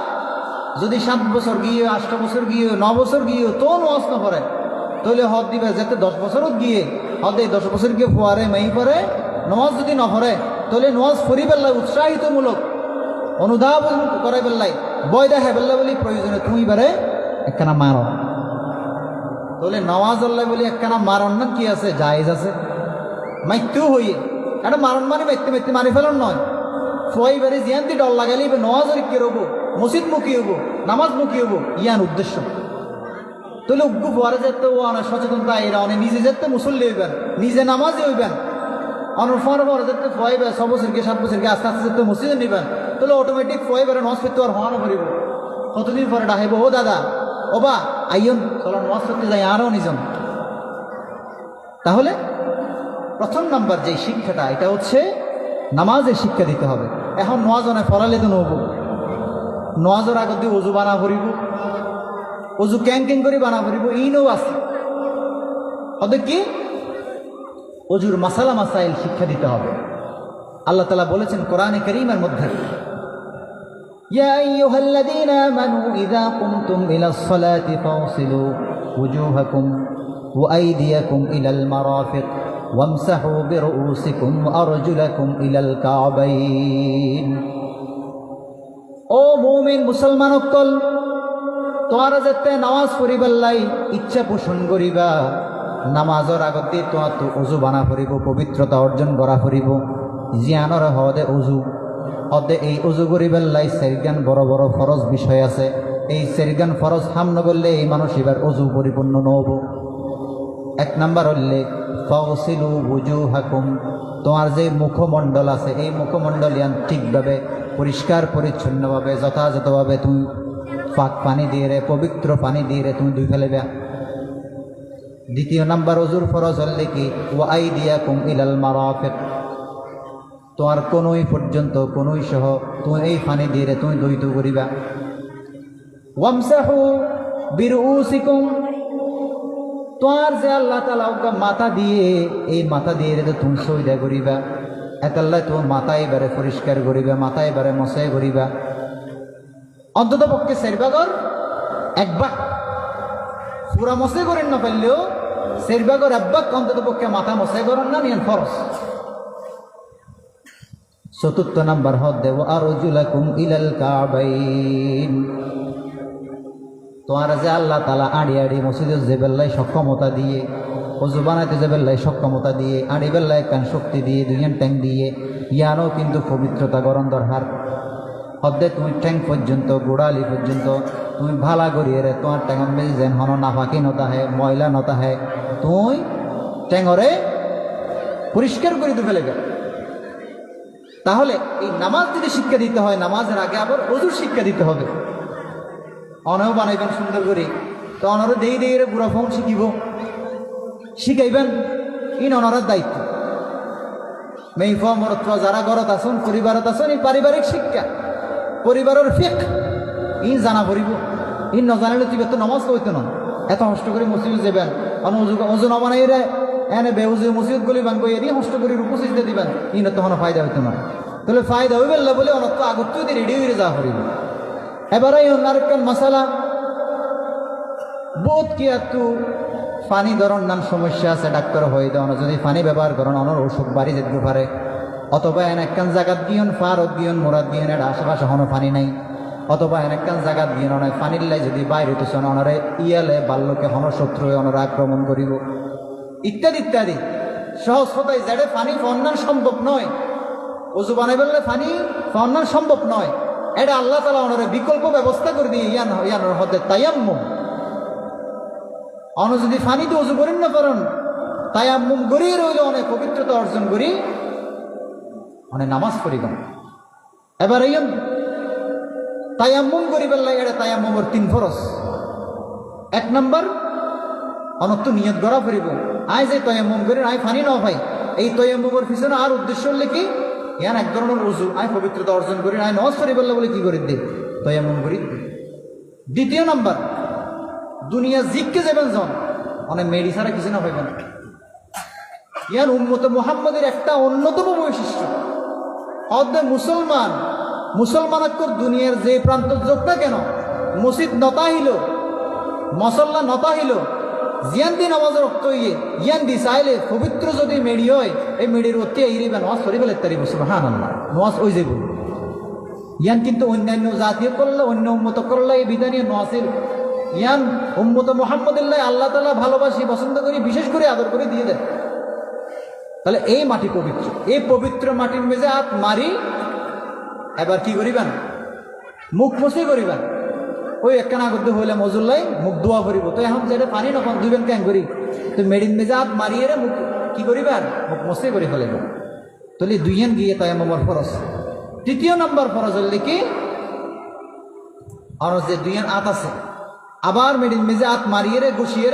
যদি 7 বছর গিয়ে, 8 বছর গিয়ে, 9 বছর গিয়ে তো নামাজ না পড়ে, তাহলে হদ দিবে যেতে 10 বছরত গিয়ে হদে 10 বছর গিয়ে ফোয়ারে মাই পড়ে নামাজ যদি না পড়ে, তাহলে নামাজ পড়িবেলে উৎসাহিতমূলক অনুধাবন করে বেল্লাই বয় দেখে বেল্লা বলি প্রয়োজনে তুমি এবারে একখানা মারো। তাহলে নওয়াজ আল্লাহ বলি একখানা মারণ না কি আছে? জায়েজ আছে। মাইতেও হইয়ে এটা মারণ মানে মাইতে মাইতে মারি ফেলন নয়। ফয় বারে জিয়ান্তি ডর লাগালি নওয়াজ রিক্কে রবো, মসজিদ মুখী হবো, নামাজ মুখী হবো, ইয়ান উদ্দেশ্য। তাহলে উগ্গু ফোয়ারে যেতে ও অনেক সচেতনতা এরা অনেক নিজে যেতে মুসল্লি হইবেন, নিজে নামাজে হইবেন, অনেক ফোয়ার পরে যেতে ফয় বে 6 বছর গিয়ে 7 বছর গিয়ে আস্তে আস্তে যেতে মসজিদে নিবেন, তাহলে অটোমেটিক ফয় বেড়ে নজ ফিরতে আর হওয়ানো করিব। কতদিন পরে ডাহাইব, ও দাদা ও বা আইয়ন চলো নজ ফিরতে যাই আরও নিজন। তাহলে 1 নম্বর যে শিক্ষাটা, এটা হচ্ছে নামাজের শিক্ষা দিতে হবে। এখন নওয়াজ অনেক ফলালে তো নব, নওয়াজের আগত দিয়ে অজু বানা করিব, অজু ক্যাং ক্যাং করে বানা করিব, ইনও আছে ওদের কি অজুর মাসালা মাসাইল শিক্ষা দিতে হবে। আল্লাহ তাআলা বলেছেন কোরআনে কারীমের মধ্যে, ইয়া আইয়ুহাল্লাযীনা আমানু ইযা কুমতুম ইলাস সালাতি ফাগসিলু ওয়ুজুহাকুম ওয়া আইদিয়াকুম ইলাল মারাফিক ওয়ামসাহু বিরুউসিকুম ওয়া আরজুলাকুম ইলাল কাবাইন। ও মুমিন মুসলমান সকল, তোমরা যেতে নামাজ পড়িবাল্লাই ইচ্ছা পোষণ করিবা, নামাজের আগতে তোমার তো অজু বানা ফুরিব, পবিত্রতা অর্জন করা ফুরিব। জিয়ানর হদে অজু হদে এই অজু করিবাল্লাই 4 বড় বড় ফরজ বিষয় আছে। এই 4 ফরজ হাম নগরলে এই মানুষ এবার অজু পরিপূর্ণ নহব। 1 নাম্বার হলে ফাগসিলু ওয়ুজুহাকুম, তোমার যে মুখমণ্ডল আছে এই মুখমণ্ডলিয়ান ঠিকভাবে পরিষ্কার পরিচ্ছন্নভাবে যথাযথভাবে তুমি পাক পানি দিয়ে রে, পবিত্র পানি দিয়ে রে তুমি ধুই ফেলেবে। 2 নাম্বার অজুর ফরজ হলে কি ওয়া আইদিয়াকুম ইলাল মারাফিক, তোমার কোনই পর্যন্ত কোনই সহ তুমি এই পানি দিয়ে রে তুমি দইত করিবা। ওয়ামসাহু বিরুউসিকুম, তোমার যে আল্লাহ তাআলা মাথা দিয়ে এই মাথা দিয়ে রে তুমি সইদা করিবা, এতাল্লাহ তোমার মাথা এবারে পরিষ্কার করিবা, মাথা এবারে মশাই করিবা। অন্তত পক্ষে 4 ভাগর 1 ভাগ পুরা মশে করেন না পারলেও সেরবাগর আব্বাক অন্তত পক্ষে মাথা মশাই করেন না নিয়েন ফরস। চতুর্থ নাম্বার হদ দেব আরজুলাকুম ইলাল কাবাইন। তোমার যে আল্লাহ তাআলা আড়ি আড়ি মসজিদে যে বেল্লাই সক্ষমতা দিয়ে, অজু বানাইতে যে বেল্লাই সক্ষমতা দিয়ে, আড়ি বেল্লাই কান শক্তি দিয়ে, দুইয়ান ট্যাং দিয়ে, ইয়ানও কিন্তু পবিত্রতা গরম দরকার। হদ্দে তুমি ট্যাং পর্যন্ত গোড়ালি পর্যন্ত তুমি ভালা করিয়ে রে তোমার ট্যাঙর মেজি যেন হন নাফাকি নতা হয়, ময়লা নতা হয়, তুই ট্যাঙরে পরিষ্কার করে তো ফেলে গেল। তাহলে এই নামাজ যদি শিক্ষা দিতে হয়, নামাজের আগে আবার অজুর শিক্ষা দিতে হবে। অনেও বানাইবেন সুন্দর করে, তো অনারও দেই দেই রে বুড়া ফোন শিখিব, শিখাইবেন ইন অনারার দায়িত্ব। মেইফ মরত্ব যারা ঘরত আসুন, পরিবারত আসুন, এই পারিবারিক শিক্ষা, পরিবারের ফিক ইন জানা পড়িব। ইন নজানিলে তুই তো নমাজ হইতো না, এত কষ্ট করে মসজিদ যাবেন, অজু নবানাই রে এনে বেউজু মসজিদ গলি বান গই এনে কষ্ট করে রুকু সিজদা দিবেন, ইন তো কোনো ফায়দা হইতো না। তাহলে ফায়দা হইবে না বলে অনত আগত তুই রেডি হয়ে যা করিব। এবারে আরেকটা মশালা বোধ কি একটু পানি ধরন নান সমস্যা আছে, ডাক্তার হয়ে দেওয়া যদি পানি ব্যবহার করেন অনর অসুখ বাড়ি যেতে পারে, অথবা এন একখান জায়গাত গিয়ন ফারত গিয়ন মোরাত গিয়ন এটা আশেপাশে হনো পানি নাই, অথবা এন একখান জায়গাত গিয়ন অনেক পানির লাই যদি বাইরে হইতেছে অনরে ইয়ালে বাল্যকে হন শত্রু হয়ে অনরা আক্রমণ করিব ইত্যাদি ইত্যাদি। সহজ কথায় যেটা পানি ফন্নান সম্ভব নয়, অজু বানাই বললে পানি ফন্নান সম্ভব নয়, এটা আল্লাহ তাআলা অনরে বিকল্প ব্যবস্থা করে দিয়ে ইয়ানোর হতে তায়াম্মুম। অন যদি ফানিতে অজু করেন না পারেন, তায়াম্মুম করিয়ে রইলে অনেক পবিত্রতা অর্জন করি অনেক নামাজ পড়িবেন। এবার এই তায়াম্মুম করি বেল্লাই এটা তায়াম্মুমের 3 ফরজ। 1 নম্বর অনত্য নিয়ত গড়া ফিরিব, আয় যে তায়াম্মুম করি আয় ফানি ন ভাই, এই তায়াম্মুমের পিছনে আর উদ্দেশ্য হলে কি ইয়ান এক ধরনের অজু আয় পবিত্রতা অর্জন করি আয় নামাজ পড়ি বেল্লা বলে কি করে দে তায়াম্মুম করি। 2 নম্বর দুনিয়া জিককে যাবেন জন অনেক মেডি ছাড়া কিছু না হইবেন। ইয়ার উম্মতে মুহাম্মদের একটা অন্যতম বৈশিষ্ট্য অর্ধে মুসলমানকর দুনিয়ার যে প্রান্ত যোগ না কেন মসজিদ নতা হইল, মসল্লা নতা হইল, জিয়ান দি নামাজের রক্ত হইয়ে ইয়ান দি চাইলে পবিত্র যদি মেডি হয় এই মেডির অতি এরিবেন নামাজ পড়ি ফেলে তারিব সুবহানাল্লাহ, নামাজ ওই যাইব। ইয়ান কিন্তু অন্যান্য জাতীয় করলে অন্য উম্মত করলে এই বিধানীয় নাসির ইয়ান উম্মত মুহাম্মদুল্লাহ আল্লাহ তাআলা ভালোবাসি পছন্দ করি বিশেষ করে আদর করে দিয়ে দেন। তাহলে এই মাটি পবিত্র, এই পবিত্র মাটির মেজে হাত মারি এবার কি করিবেন মুখ মুছি করিবেন। ওই একখানা গদ্য হইলে মজুল্লাই মুখ দোয়া করিব, তো এখন যেটা পানি নখন দুইবেন কেন করি তো মেডিন মেজে হাত মারিয়ে মুখ কি করিবেন মুখ মুছি করে ফেলিব। তাহলে দুইয়ান গিয়ে তায়াম্মুমের ফরজ। 3 নম্বর ফরজ হলে কি আর যে দুইয়ান হাত আছে আবার মেডিন মেজে হাত মারিয়ে গুছিয়ে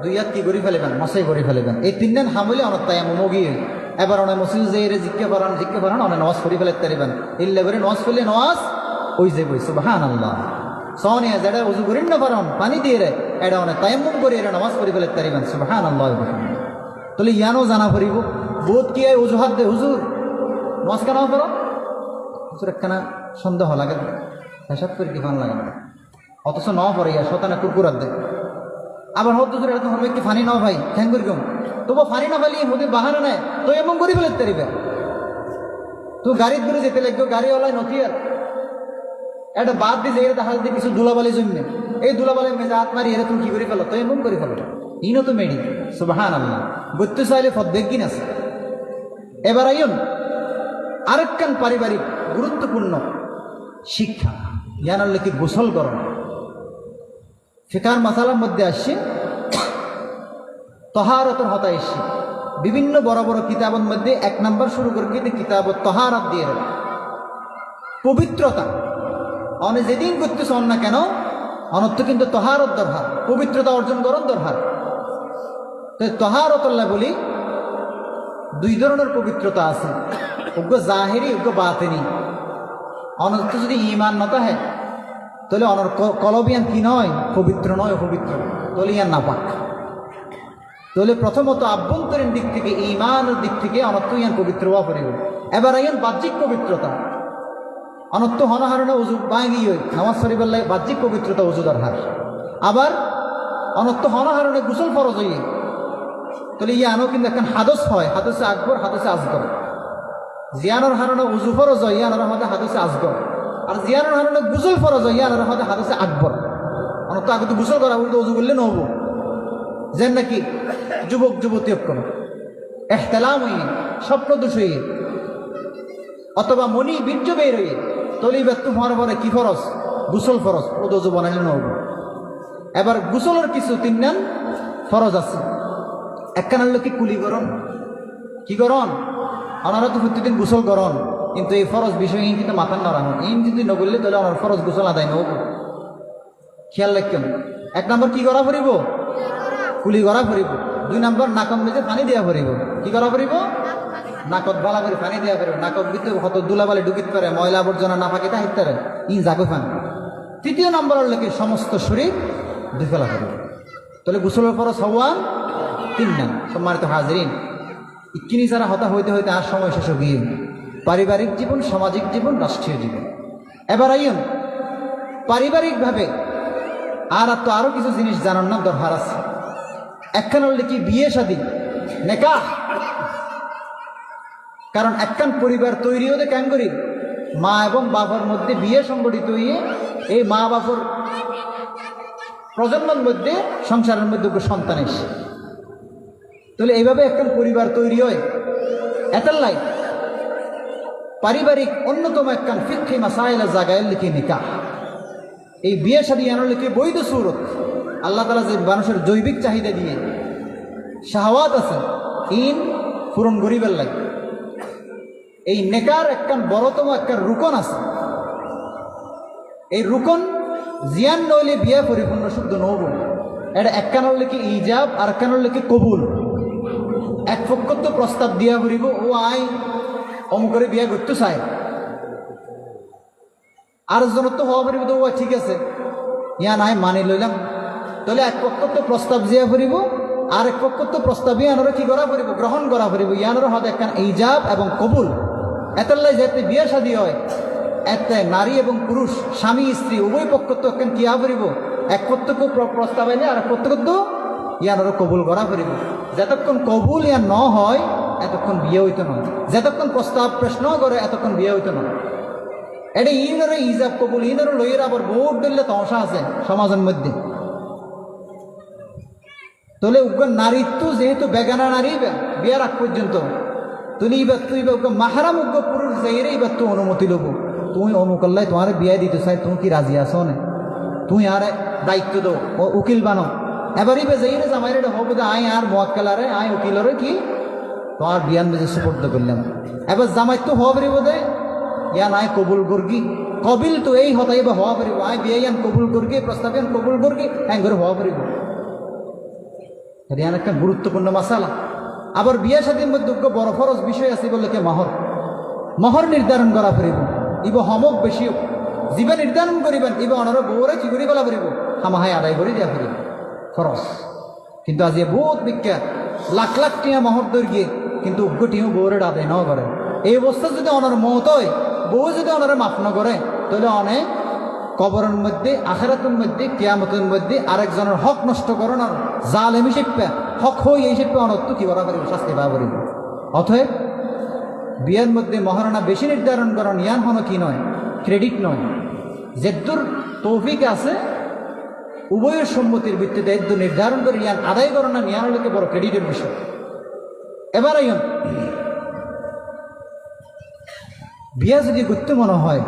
2 হাত কি করে ফেলেবেন মশাই করে ফেলেবেন। এই 3 দিন হামলে অনেক তায়াম্মুম গিয়ে এবার অনেক মসজিদ যে জিজ্ঞে করান অনেক নামাজ পড়ি ফেলে তারিবেন। ইল্লে করে নামাজ পড়লে নামাজ ওই যে বই সুবহানাল্লাহ। সনিয়া যেটা উজু করেন না পারেন পানি দিয়ে এটা অনেক তায়াম্মুম করে নামাজ পড়ি ফেলে তারিবেন সুবহানাল্লাহ। তাহলে ইয়ানো জানা পড়িব বোধ কি অজুহাত দে হুজুর নামাজ কেন করো হুজুর একখানা সন্দেহ লাগে হিসাব করে কি ভালো লাগে না, অথচ ন পড়ে ইয়া শতানা কুরকুরাত দেয়। আবার হত হুজুর এটা তো হবে কি ফানি নাও ভাই থ্যাংক করি কম তবু ফানি না পালি হতে বাহানা নেয় তো এমন করি ফেলে তারিবে। তো গাড়ির দূরে যেতে লাগবে গাড়িওয়ালায় নথি আর এটা বাদ দিয়ে যেয়ে দেখা যাচ্ছে কিছু দুলাবালি জমনে এই দুলাবালি মেজে হাত মারি এরা তুমি কি করে ফেলো তো এমন করে ফেলো ইনো তো মেডি সুবহানাল্লাহ বলতে চাইলে ফদ্দেকিন আছে। এবার আইন আরেকখান পারিবারিক গুরুত্বপূর্ণ শিক্ষা ইয়ানার কি গোসল করণ ফিকার মাসালার মধ্যে আসছে তহারতের হতা এসছে বিভিন্ন বড় বড় কিতাবের মধ্যে 1 নম্বর শুরু করে কিন্তু কিতাব তহারত দিয়ে পবিত্রতা অনে যেদিন করতেছ না কেন অনর্থ কিন্তু তহারত দরকার, পবিত্রতা অর্জন করার দরকার। তো তহারতল্লাহ বলি 2 ধরনের পবিত্রতা আছে, উগ্র জাহেরি উগ্র বাতিনি। অনর্থ যদি ইমান নতা হয় তাহলে অনর কলবিয়ান কি নয় পবিত্র নয় অপবিত্র তাহলে ইয়ান নাপাক। তাহলে প্রথমত আভ্যন্তরীণ দিক থেকে ইমানের দিক থেকে অনর্থ ইয়ান পবিত্র হওয়া পড়িব। এবার ইয়ান বাহ্যিক পবিত্রতা অনর্থ হনহারণে উজু বাঙ্গি নামাজ শরীফের বাহ্যিক পবিত্রতা উজু দরকার। আবার অনত্য হনহারণে গোসল ফরজ হইয়ে তাহলে ইয়ানো কিন্তু এখন হাদস হয়, হাদসে আকবর হাদসে আসগর। জিয়ানোর হারণে উজু ফরজ হয়, ইয়ানোর হাতে হাদসে আসগর। আর জিয়ানোর হারণে গোসল ফরজ হয়, ইয়ানোর হাতে হাদসে আকবর। অনত্য আগে তো গোসল করা বলতে উজু করলে নহব। যেন নাকি যুবক যুবতী অক্ষম এহতেলাম হইয়ে স্বপ্ন দোষ হইয়ে অথবা মনি বীর্য বের হইয়ে তলি ব্যক্ত হওয়ার পরে কি ফরজ? গোসল ফরজ। ও দোজু বানাইলে নহব। এবার গোসলের কিছু তিন ফরজ আছে। একখান হলো কি কুলি গরম, কি গরম? ওনারা তো প্রতিদিন গোসল গরম, কিন্তু এই ফরজ বিষয় কিন্তু মাথার না রাখুন। ইন যদি নগরলে তাহলে ওনার ফরজ গোসল আদায় নহব। খেয়াল রাখবেন। 1 নম্বর কি করা পড়িব? কুলি করা পড়িব। 2 নম্বর নাকম বেজে পানি দেওয়া পড়িব। কি করা পড়িব? নাকত বালা করে পানি দেওয়া পড়িব। নাকত ভিতরে হত দুলাবালি ডুবিত পারে, ময়লা আবর্জনা না পাকিতে হাইতে পারে, ই জাগো পান। 3 নম্বর হলো কি সমস্ত শরীর ধুই ফেলা পড়িব। তাহলে গোসলের ফরজ হওয়ান 3 নাম। সম্মানিত হাজরিন, ইকিনি যারা হতা হইতে হইতে আর সময় শেষ গিয়ে পারিবারিক জীবন, সামাজিক জীবন, রাষ্ট্রীয় জীবন। এবার আইন পারিবারিকভাবে আর তো আরো কিছু জিনিস জানার না দরকার আছে। একখান হলে কি বিয়ে শাদী নেকাহ। কারণ একখান পরিবার তৈরি হতে কেন করি মা এবং বাবার মধ্যে বিয়ে সংগঠিত হইয়ে এই মা বাবার প্রজন্মের মধ্যে সংসারের মধ্যে সন্তান এসে তাহলে এইভাবে একখান পরিবার তৈরি হয়। এতাল্লাই পারিবারিক অন্যতম একখান ফিকহি মাসাইলের জায়গায় লিখে নিকাহ। এই বিয়ে শাদী আনার লিখে বৈধ সুরত আল্লাহ তাআলা যে মানুষের জৈবিক চাহিদা দিয়ে শাহওয়াত আছে ইন পূরণ করিবার লাগে। এই নেকার একখান বড়তম একখান রুকন আছে। এই রুকন জিয়ান নইলে বিয়া পরিপূর্ণ শুদ্ধ নহব। এটা একখান হলে কি ইজাব আর একখান হলে কি কবুল। এক পক্ষ তো প্রস্তাব দিয়া পড়িব, ও আই অমুকরে বিয়া করতে চায়, আর জনের তো হওয়া পড়িব, তো ও ঠিক আছে ইয়া নাই মানি লইলাম। তাহলে এক পক্ষ তো প্রস্তাব দিয়া পড়িব, আর এক পক্ষ তো প্রস্তাব ইয়ানোর কি করা পড়িব? গ্রহণ করা পড়িব। ইয়ানোর হাতে একখান ইজাব এবং কবুল। এতাল্লাই যাতে বিয়ে শাদী হয় এতে নারী এবং পুরুষ, স্বামী স্ত্রী উভয় পক্ষ তো একখান কি পড়িব? এক পক্ষ প্রস্তাব আইলে আর এক পক্ষ তো ইয়ানোর কবুল করা পড়িব। যতক্ষণ কবুল ইয়া ন হয় এতক্ষণ বিয়ে হইতো নয়। যতক্ষণ প্রস্তাব প্রশ্ন করে এতক্ষণ বিয়ে হইতো না। এটা ইনরে ইজাব কবুল ইনরে লইয়ের আবার বহুত দিলে তমসা আছে সমাজের মধ্যে। তাহলে উগ্র নারীত্ব যেহেতু বেগানা নারী বিয়ার আগ পর্যন্ত তুই মাহারাম উগ্র পুরুষ যাইরে এবার তো অনুমতি লব। তুমি অমুকল্লাই তোমার বিয়ে দিতে চাই, তুমি কি রাজি আছো না? তুই আর দায়িত্ব দো, উকিল বানো। এবার ইবে যাইরে জামাইরে হব আই আর মোয়াক্কেলারে আই উকিলরে কি তোমার বিয়ান বেজে সুপর্দ করলাম। এবার জামাই তো হওয়া পারিব দে ইয়া নাই কবুল করগি। কবিল তো এই হতাই বা হওয়া পারিব, আই বিয়ে ইয়ান কবুল করগি, প্রস্তাবিয়ান কবুল করগি, হ্যাঁ করে হওয়া পারিব। এটা একটা গুরুত্বপূর্ণ মাসালা। আবার বিয়ে শাদীর মধ্যে বড় ফরজ বিষয় আছে বলে কে মহর। মহর নির্ধারণ করা পারিব। ইব হমক বেশি জীবে নির্ধারণ করিবেন, ইব অনার বউরে কি করি বলা পারিব? হামাহাই আদায় করে দেওয়া পারিব খরচ। কিন্তু আজ বহুত বিখ্যাত লাখ লাখ টিয়া মহর দৈর্ঘ্যে কিন্তু উগ্র টিও বউরে আদায় ন করে। এই অবস্থা যদি অনার মত হয়, বউ যদি অনারে মাফ ন করে, তাহলে অনেক কবরের মধ্যে আখেরাতের মধ্যে কিয়ামতের মধ্যে আরেকজনের হক নষ্ট করেন আর জালেম হিসেবে হক হই এই হিসেবে অনত্ব কি বলা পারিব? শাস্তি পাওয়া পারিব। অতএব বিয়ের মধ্যে মহারণা বেশি নির্ধারণ করেন ইয়ান হন কি নয়, ক্রেডিট নয়। যেদ্দুর তৌফিক আছে উভয়ের সম্মতির ভিত্তিতে এদ্দুর নির্ধারণ করে ইয়ান আদায় করেন না, ইয়ান হলে বড় ক্রেডিটের বিষয়। এবার আইন বিয়া যদি করতে মনে হয়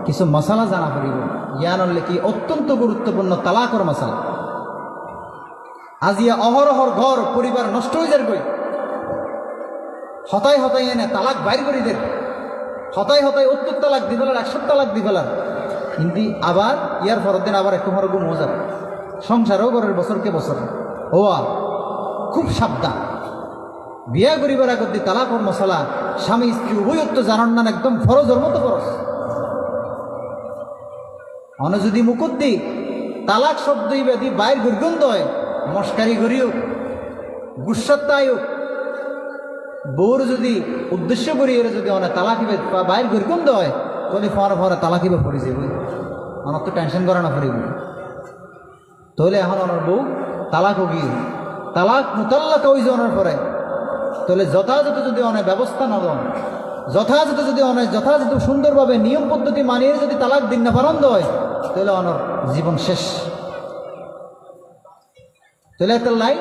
কিছু মশালা জানা পড়িব। ইয়ান হলে কি অত্যন্ত গুরুত্বপূর্ণ তালাকর মশালা। আজিয়া অহরহর ঘর পরিবার নষ্ট হয়ে যার গই হতাই হতাই এনে তালাক বাইর করে দেন। হতাই হতাই 70 তালাক দি ফেলার 100 তালাক দি ফেলার। কিন্তু আবার ইয়ার পরের দিন আবার একটু হরগু মজার সংসারও ঘরের বছরকে বছর হওয়া খুব সাবধান। বিয়া করিবার আগত দি তালাকর মশালা স্বামী স্ত্রী উভয়ত্ব জানান না, একদম ফরজের মতো ফরজ। অনে যদি মুকুট দি তালাক শব্দ ইবাদি বাইর গুরগন্ধ হয়, মস্কারি করিও গুসাত্তায়ও বউর যদি উদ্দেশ্য করি এর যদি অনেক তালাকিবে বাইর গুরগন্ধ হয়, তাহলে ফরে ফরে তালাকিবে পড়ে যাবে। আমার তো টেনশন করে না পড়িব। তাহলে এখন আমার বউ তালাকও গিয়ে তালাক মুতাল্লাক ওই জনের পরে তাহলে যথাযথ যদি অনেক ব্যবস্থা না দেন, যথাযথ যদি অনেক যথাযথ সুন্দরভাবে নিয়ম পদ্ধতি মানিয়ে যদি তালাক দিন না পারন্দ হয়, তাহলে অনর জীবন শেষ। তাহলে একটা লাইন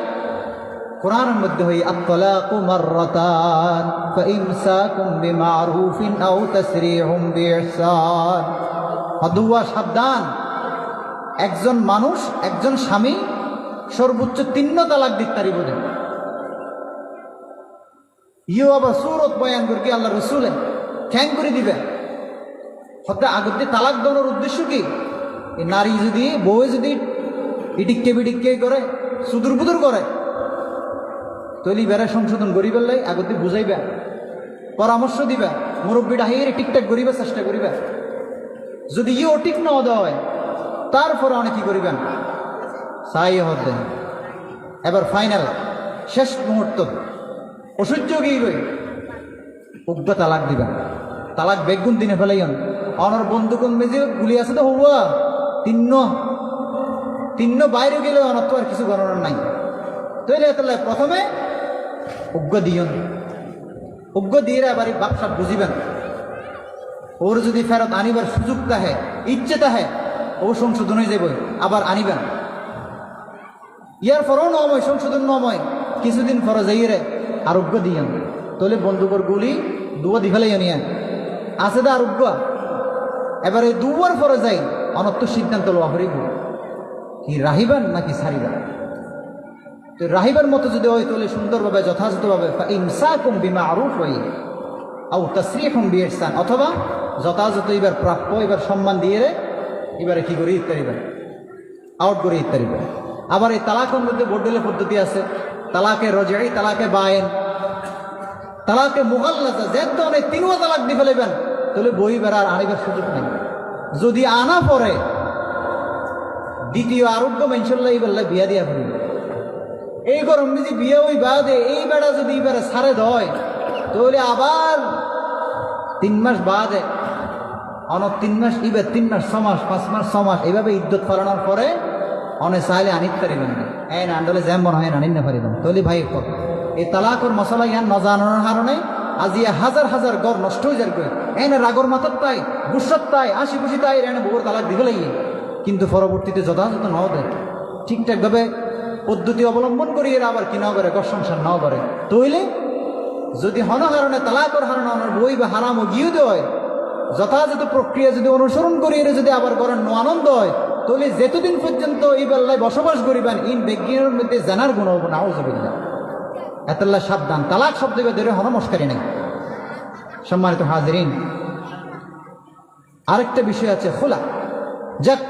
কোরআনের মধ্যে হই আত-তালাকু মাররাতান ফাইমসাকুম বিমারুফিন আও তাসরিহুম বিইহসান। অদুয়া সাবধান, একজন মানুষ একজন স্বামী সর্বোচ্চ 3 তালাক দিতে পারিব। ইউ আবার সুরত বয়ান করে কি আল্লাহ রসুলে খ্যাং করে দিবে হতে আগত দিয়ে তালাক দেওয়ার উদ্দেশ্য কি? এই নারী যদি বউ যদি ইটিককে বিটিককে করে সুদূর বুদুর করে তৈলি বেড়া সংশোধন করিবার লাই আগত দিয়ে বুঝাইবে, পরামর্শ দিবে, মুরব্বীটা হাইয়ে ঠিকঠাক করিবে চেষ্টা করিবে। যদি ইও ঠিক না দেওয়া হয় তারপরে অনেক কি করিবেন চাই হতেন। এবার ফাইনাল শেষ মুহূর্ত অসহ্য গিয়ে গই উগ্র তালাক দিবেন। তালাক বেগুন দিনে ফেলাইন অনর বন্ধুকন মেজে গুলি আছে তো হওয়া তিন্ন বাইরে গেলে অনর তো আর কিছু গণনার নাই। তৈরি তাহলে প্রথমে উগ্র দিয়ন, উগ্র দিয়ে এবার বাপসা বুঝিবেন। ওর যদি ফেরত আনিবার সুযোগ তাহে ইচ্ছে তাহে ও সংশোধন হয়ে যাবে আবার আনিবেন। ইয়ার পরও নময় সংশোধন নময় কিছুদিন পরে যাইয়ে আরোগ্য দিয়েন। তাহলে বন্ধুকর গুলি দুয়া দি ফেলাই নিয়ে আছে দা আরোগ্য। এবার এই দুয়ার পরে যাই অনত্য সিদ্ধান্ত লওয়া হরিব কি রাহিবেন নাকি ছাড়িবেন। তো রাহিবার মতো যদি হয় তাহলে সুন্দরভাবে যথাযথভাবে ইমসাকুম বিমারুফ হই আও তাসরিহুম বিইহসান, অথবা যথাযথ এবার প্রাপ্য এবার সম্মান দিয়ে এবারে কি করে ইত্যাদিবেন আউট করে ইত্যাদিবেন। আবার এই তালাকের মধ্যে বর্ডেলের পদ্ধতি আছে, তালাকে রজাই, তালাকে বায়েন, তালাকে মুগাল্লাজা, যে অনেক 3 তালাক দিয়ে ফেলেবেন তাহলে বই বেড়ার আনিবার সুযোগ নেই। যদি আনা পরে দ্বিতীয় আরোগ্য ইনশাল্লাহ এই বেলা বিয়া দিয়া ফেলবে। এই গরম যদি বিয়ে ওই বাদে এই বেড়া যদি এবারে সারে দেয় তাহলে আবার 3 মাস বাদে অনেক 3 মাস এবার 3 মাস 6 মাস 5 মাস 6 মাস এইভাবে ইদ্যত পালানোর পরে অনেক চাইলে আনিত পারিবেন না। এই আন্ডলে যেমন হয় আনিন না পারিবেন। তাহলে ভাই এই তালাকর মশলা ইয়ান ন জানানোর কারণে আজি হাজার হাজার গড় নষ্ট হয়ে যার কই এনে রাগর মাথার তাই গুসত তাই হাসি খুশি তাই এনে বউর তালাক দিব লাগিয়ে, কিন্তু পরবর্তীতে যথাযথ নাও দেয় ঠিকঠাকভাবে পদ্ধতি অবলম্বন করি এরা আবার কি নাও করে ঘর সংসার নাও করে। তৈলে যদি হন হারণে তালাকর হারণে আমার বই বা হারাম ও গিয়ে দেয় যথাযথ প্রক্রিয়া যদি অনুসরণ করি এরা যদি আবার করেন নো আনন্দ হয় তাহলে যেতদিন পর্যন্ত এই বেলায় বসবাস করিবেন ইন বেজ্ঞানের মধ্যে জানার গুণ হবো না আউযুবিল্লাহ। এতল্লা সাবধান, তালাক শব্দ ধরে হন মস্কারি নেই। সম্মানিত হাজিরিন, আরেকটা বিষয় আছে খোলা। যাক,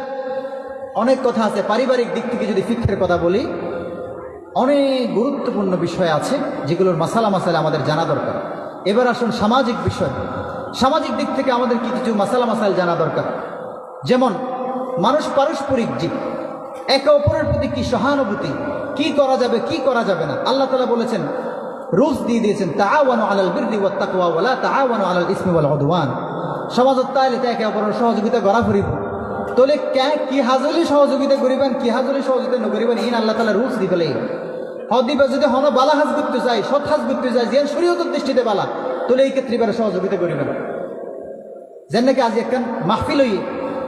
অনেক কথা আছে পারিবারিক দিক থেকে যদি ফিকহের কথা বলি অনেক গুরুত্বপূর্ণ বিষয় আছে যেগুলোর মাসালা আমাদের জানা দরকার। এবার আসুন সামাজিক বিষয়, সামাজিক দিক থেকে আমাদের কি কিছু মাসাইল জানা দরকার। যেমন মানুষ পারস্পরিক জীব, একে অপরের প্রতি কি সহানুভূতি, কি করা যাবে কি করা যাবে না। আল্লাহ তাআলা বলেছেন, রুলস দিয়ে দিয়েছেন, তাআওয়ানু আলাল বিররি ওয়াত তাকওয়া ওয়া লা তাআওয়ানু আলাল ইসমি ওয়াল উদওয়ান। সমাজত তাইলে একে অপরের সহযোগিতা করা ফুরিব। তাহলে কি হাজলি সহযোগিতা করিবেন কি হাজলি সহযোগিতা নকরিবেন ইন আল্লাহ তাআলা রুলস দিয়ে ফেলে। হদিবা যদি হন বালা হাজ করতে চাই, সৎ হাজ করতে চাই, যে শরীয়তের দৃষ্টিতে বালা, তাহলে এই ক্ষেত্রে এবারে সহযোগিতা করিবেন। যেন নাকি আজ একটা মাহফিল হই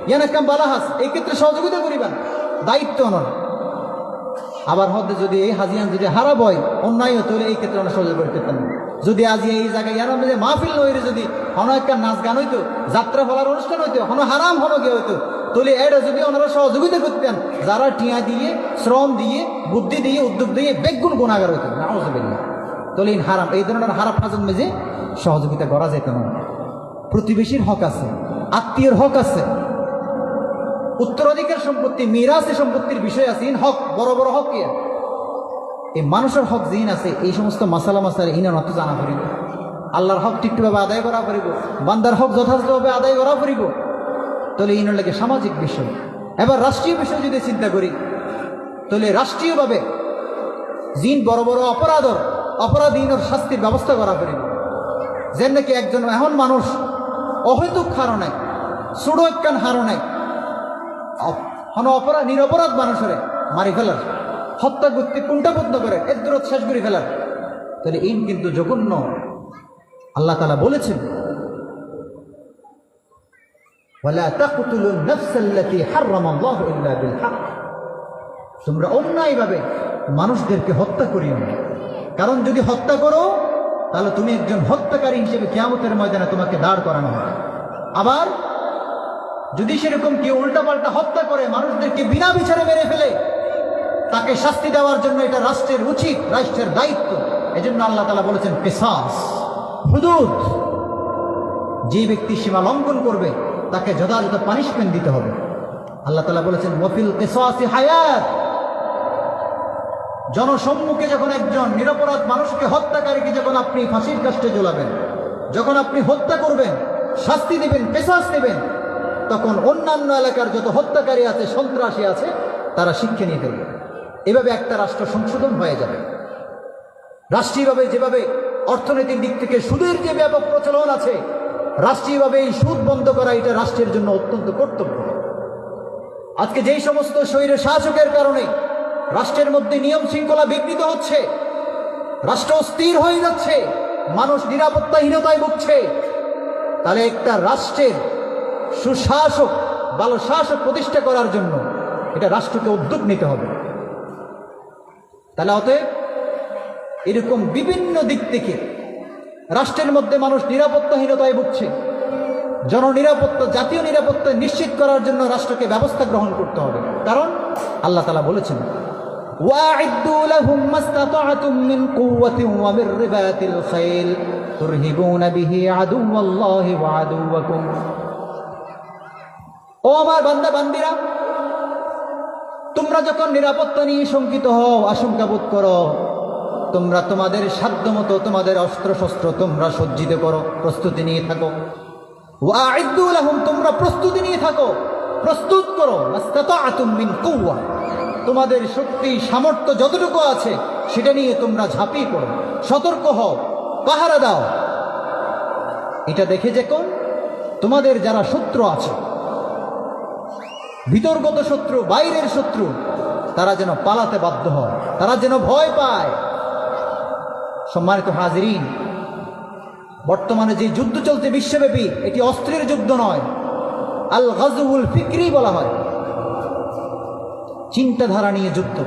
ইয়ান একটা বালা হাজ, এই ক্ষেত্রে সহযোগিতা করিবেন, দায়িত্ব নন। আবার হতে যদি এই হাজিয়ান যদি হারাব হয় অন্যায় তাহলে এই ক্ষেত্রে আমরা সহযোগিতা করতে পারেন। যদি আজ এই জায়গায় ইয়ার মধ্যে মাহফিল নইরে যদি হন একটা নাচ গান হইতো, যাত্রা ফলার অনুষ্ঠান হইতো, হন হারাম হন গিয়ে হইতো, তাহলে এটা যদি ওনারা সহযোগিতা করতেন, যারা টিয়া দিয়ে শ্রম দিয়ে বুদ্ধি দিয়ে উদ্যোগ দিয়ে বেগুন গুণাগার হইতো নাউযুবিল্লাহ। তাহলে হারাম এই ধরনের হারাম হাজত মেজে সহযোগিতা করা যেত না। প্রতিবেশীর হক আছে, আত্মীয়র হক আছে, উত্তরাধিকার সম্পত্তি মিরাসি সম্পত্তির বিষয় আছে, ইন হক বড় বড় হক ইয়া এই মানুষের হক জিন আছে। এই সমস্ত মাসালা ইনার অত জানা করিব, আল্লাহর হক ঠিকভাবে আদায় করা করিব, বান্দার হক যথাযথভাবে আদায় করা করিব। তাহলে ইনার লাগে সামাজিক বিষয়। এবার রাষ্ট্রীয় বিষয় যদি চিন্তা করি তাহলে রাষ্ট্রীয়ভাবে জিন বড় বড় অপরাধীনের শাস্তির ব্যবস্থা করা করিব। যেন নাকি একজন এখন মানুষ অহেতুক কারণে ছোড়ো একখান হারণে নিরপরাধ মানুষের মারি ফেলার হত্যা করতে কোনটা বন্ধ করে এর দূরত শেষ করে ফেলার, তাহলে এই কিন্তু জঘন্য। আল্লাহ তাআলা বলেছেন ওয়ালা তাকতুলুন নাফসাল্লাতী হারামাল্লাহু ইল্লা বিল হক, তোমরা অন্যায়ভাবে মানুষদেরকে হত্যা করিও না। কারণ যদি হত্যা করো তাহলে তুমি একজন হত্যাকারী হিসেবে কিয়ামতের ময়দানে তোমাকে দাঁড় করানো হবে। আবার যদি সেরকম কেউ উল্টাপাল্টা হত্যা করে, মানুষদেরকে বিনা বিচারে মেরে ফেলে, তাকে শাস্তি দেওয়ার জন্য এটা রাষ্ট্রের উচিত, রাষ্ট্রের দায়িত্ব। এজন্য আল্লাহ তাআলা বলেছেন কিসাস, হুদুদ। যে ব্যক্তি সীমা লঙ্ঘন করবে তাকে যথাযথ পানিশমেন্ট দিতে হবে। আল্লাহ তাআলা বলেছেন ওয়াফিল কিসাসি হায়াত, জনসম্মুখে যখন একজন নিরপরাধ মানুষকে, হত্যাকারীকে যখন আপনি ফাঁসির কাস্টে ঝোলাবেন, যখন আপনি হত্যা করবেন, শাস্তি দেবেন, কিসাস দেবেন, তখন অন্যান্য এলাকার যত হত্যাকারী আছে, সন্ত্রাসী আছে, তারা শিক্ষা নিয়ে ফেলবে। এভাবে একটা রাষ্ট্র সংশোধন হয়ে যাবে। রাষ্ট্রীয়ভাবে যেভাবে অর্থনৈতিক দিক থেকে সুদের যে ব্যাপক প্রচলন আছে, রাষ্ট্রীয়ভাবে এই সুদ বন্ধ করা এটা রাষ্ট্রের জন্য অত্যন্ত কর্তব্য। আজকে যেই সমস্ত স্বৈর শাসকের কারণে রাষ্ট্রের মধ্যে নিয়ম শৃঙ্খলা বিঘ্নিত হচ্ছে, রাষ্ট্র অস্থির হয়ে যাচ্ছে, মানুষ নিরাপত্তাহীনতায় ভুগছে, তাহলে একটা রাষ্ট্রের সুশাসক, ভালো শাসক প্রতিষ্ঠা করার জন্য এটা রাষ্ট্রকে উদ্যোগ নিতে হবে। তাহলে অতএব এরকম বিভিন্ন দিক থেকে রাষ্ট্রের মধ্যে মানুষ নিরাপত্তাহীনতায় ভুগছে, জননিরাপত্তা, জাতীয় নিরাপত্তা নিশ্চিত করার জন্য রাষ্ট্রকে ব্যবস্থা গ্রহণ করতে হবে। কারণ আল্লাহ তাআলা বলেছেন ওয়া'ইদ্দু লাহুম মাসতাতা'তুম মিন কুওয়াতিন ওয়া মির রিবাতিল খাইল তুরহিবুনা বিহি আদুওয়াল্লাহি ওয়া আদুওয়াকুম। ও আমার বান্দা বান্দিরা, তোমরা যখন নিরাপত্তা নিয়ে শঙ্কিত হও, আশঙ্কা বোধ করো, তোমরা তোমাদের সাধ্যমতো তোমাদের অস্ত্রশস্ত্র তোমরা সজ্জিত করো, প্রস্তুতি নিয়ে থাকো। ওয়া'ইদ্দু লাহুম, তোমরা প্রস্তুতি নিয়ে থাকো, প্রস্তুত করো। মাসতাতা'তুম মিন কুওয়া, তোমাদের শক্তি সামর্থ্য যতটুকু আছে সেটা নিয়ে তোমরা ঝাঁপিয়ে পড়ো, সতর্ক হও, পাহারা দাও। এটা দেখে যে কোন তোমাদের যারা শত্রু আছে, ভিতরগত শত্রু, বাইরের শত্রু, তারা যেন পালাতে বাধ্য হয়, তারা যেন ভয় পায়। সম্মানিত হাজিরিন, বর্তমানে যে যুদ্ধ চলছে বিশ্বব্যাপী, এটি অস্ত্রের যুদ্ধ নয়, আল গাজউল ফিকরি বলা হয়, চিন্তাধারা নিয়ে যুদ্ধ।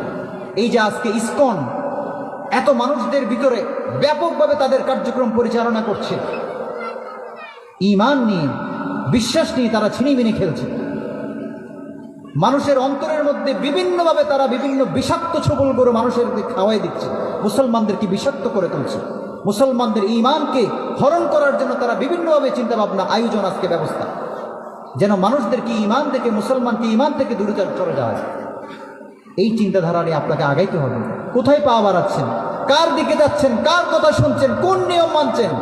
এই যে আজকে ইসকন এত মানুষদের ভিতরে ব্যাপকভাবে তাদের কার্যক্রম পরিচালনা করছে, ঈমান নিয়ে, বিশ্বাস নিয়ে তারা ছিনিমিনি খেলছে। মানুষের অন্তরের মধ্যে বিভিন্নভাবে তারা বিভিন্ন বিষাক্ত ছবল করে মানুষের খাওয়াই দিচ্ছে, মুসলমানদেরকে বিষাক্ত করে তুলছে। মুসলমানদের ঈমানকে হরণ করার জন্য তারা বিভিন্নভাবে চিন্তা ভাবনা, আয়োজন, আজকে ব্যবস্থা, যেন মানুষদেরকে ঈমান থেকে, মুসলমানকে ঈমান থেকে দূরে চলে যায়। এই চিন্তাধারা নিয়ে আপনাকে আগাইতে হবে। কোথায় পা বাড়াচ্ছেন, কার দিকে যাচ্ছেন, কার কথা শুনছেন, কোন নিয়ম মানছেন,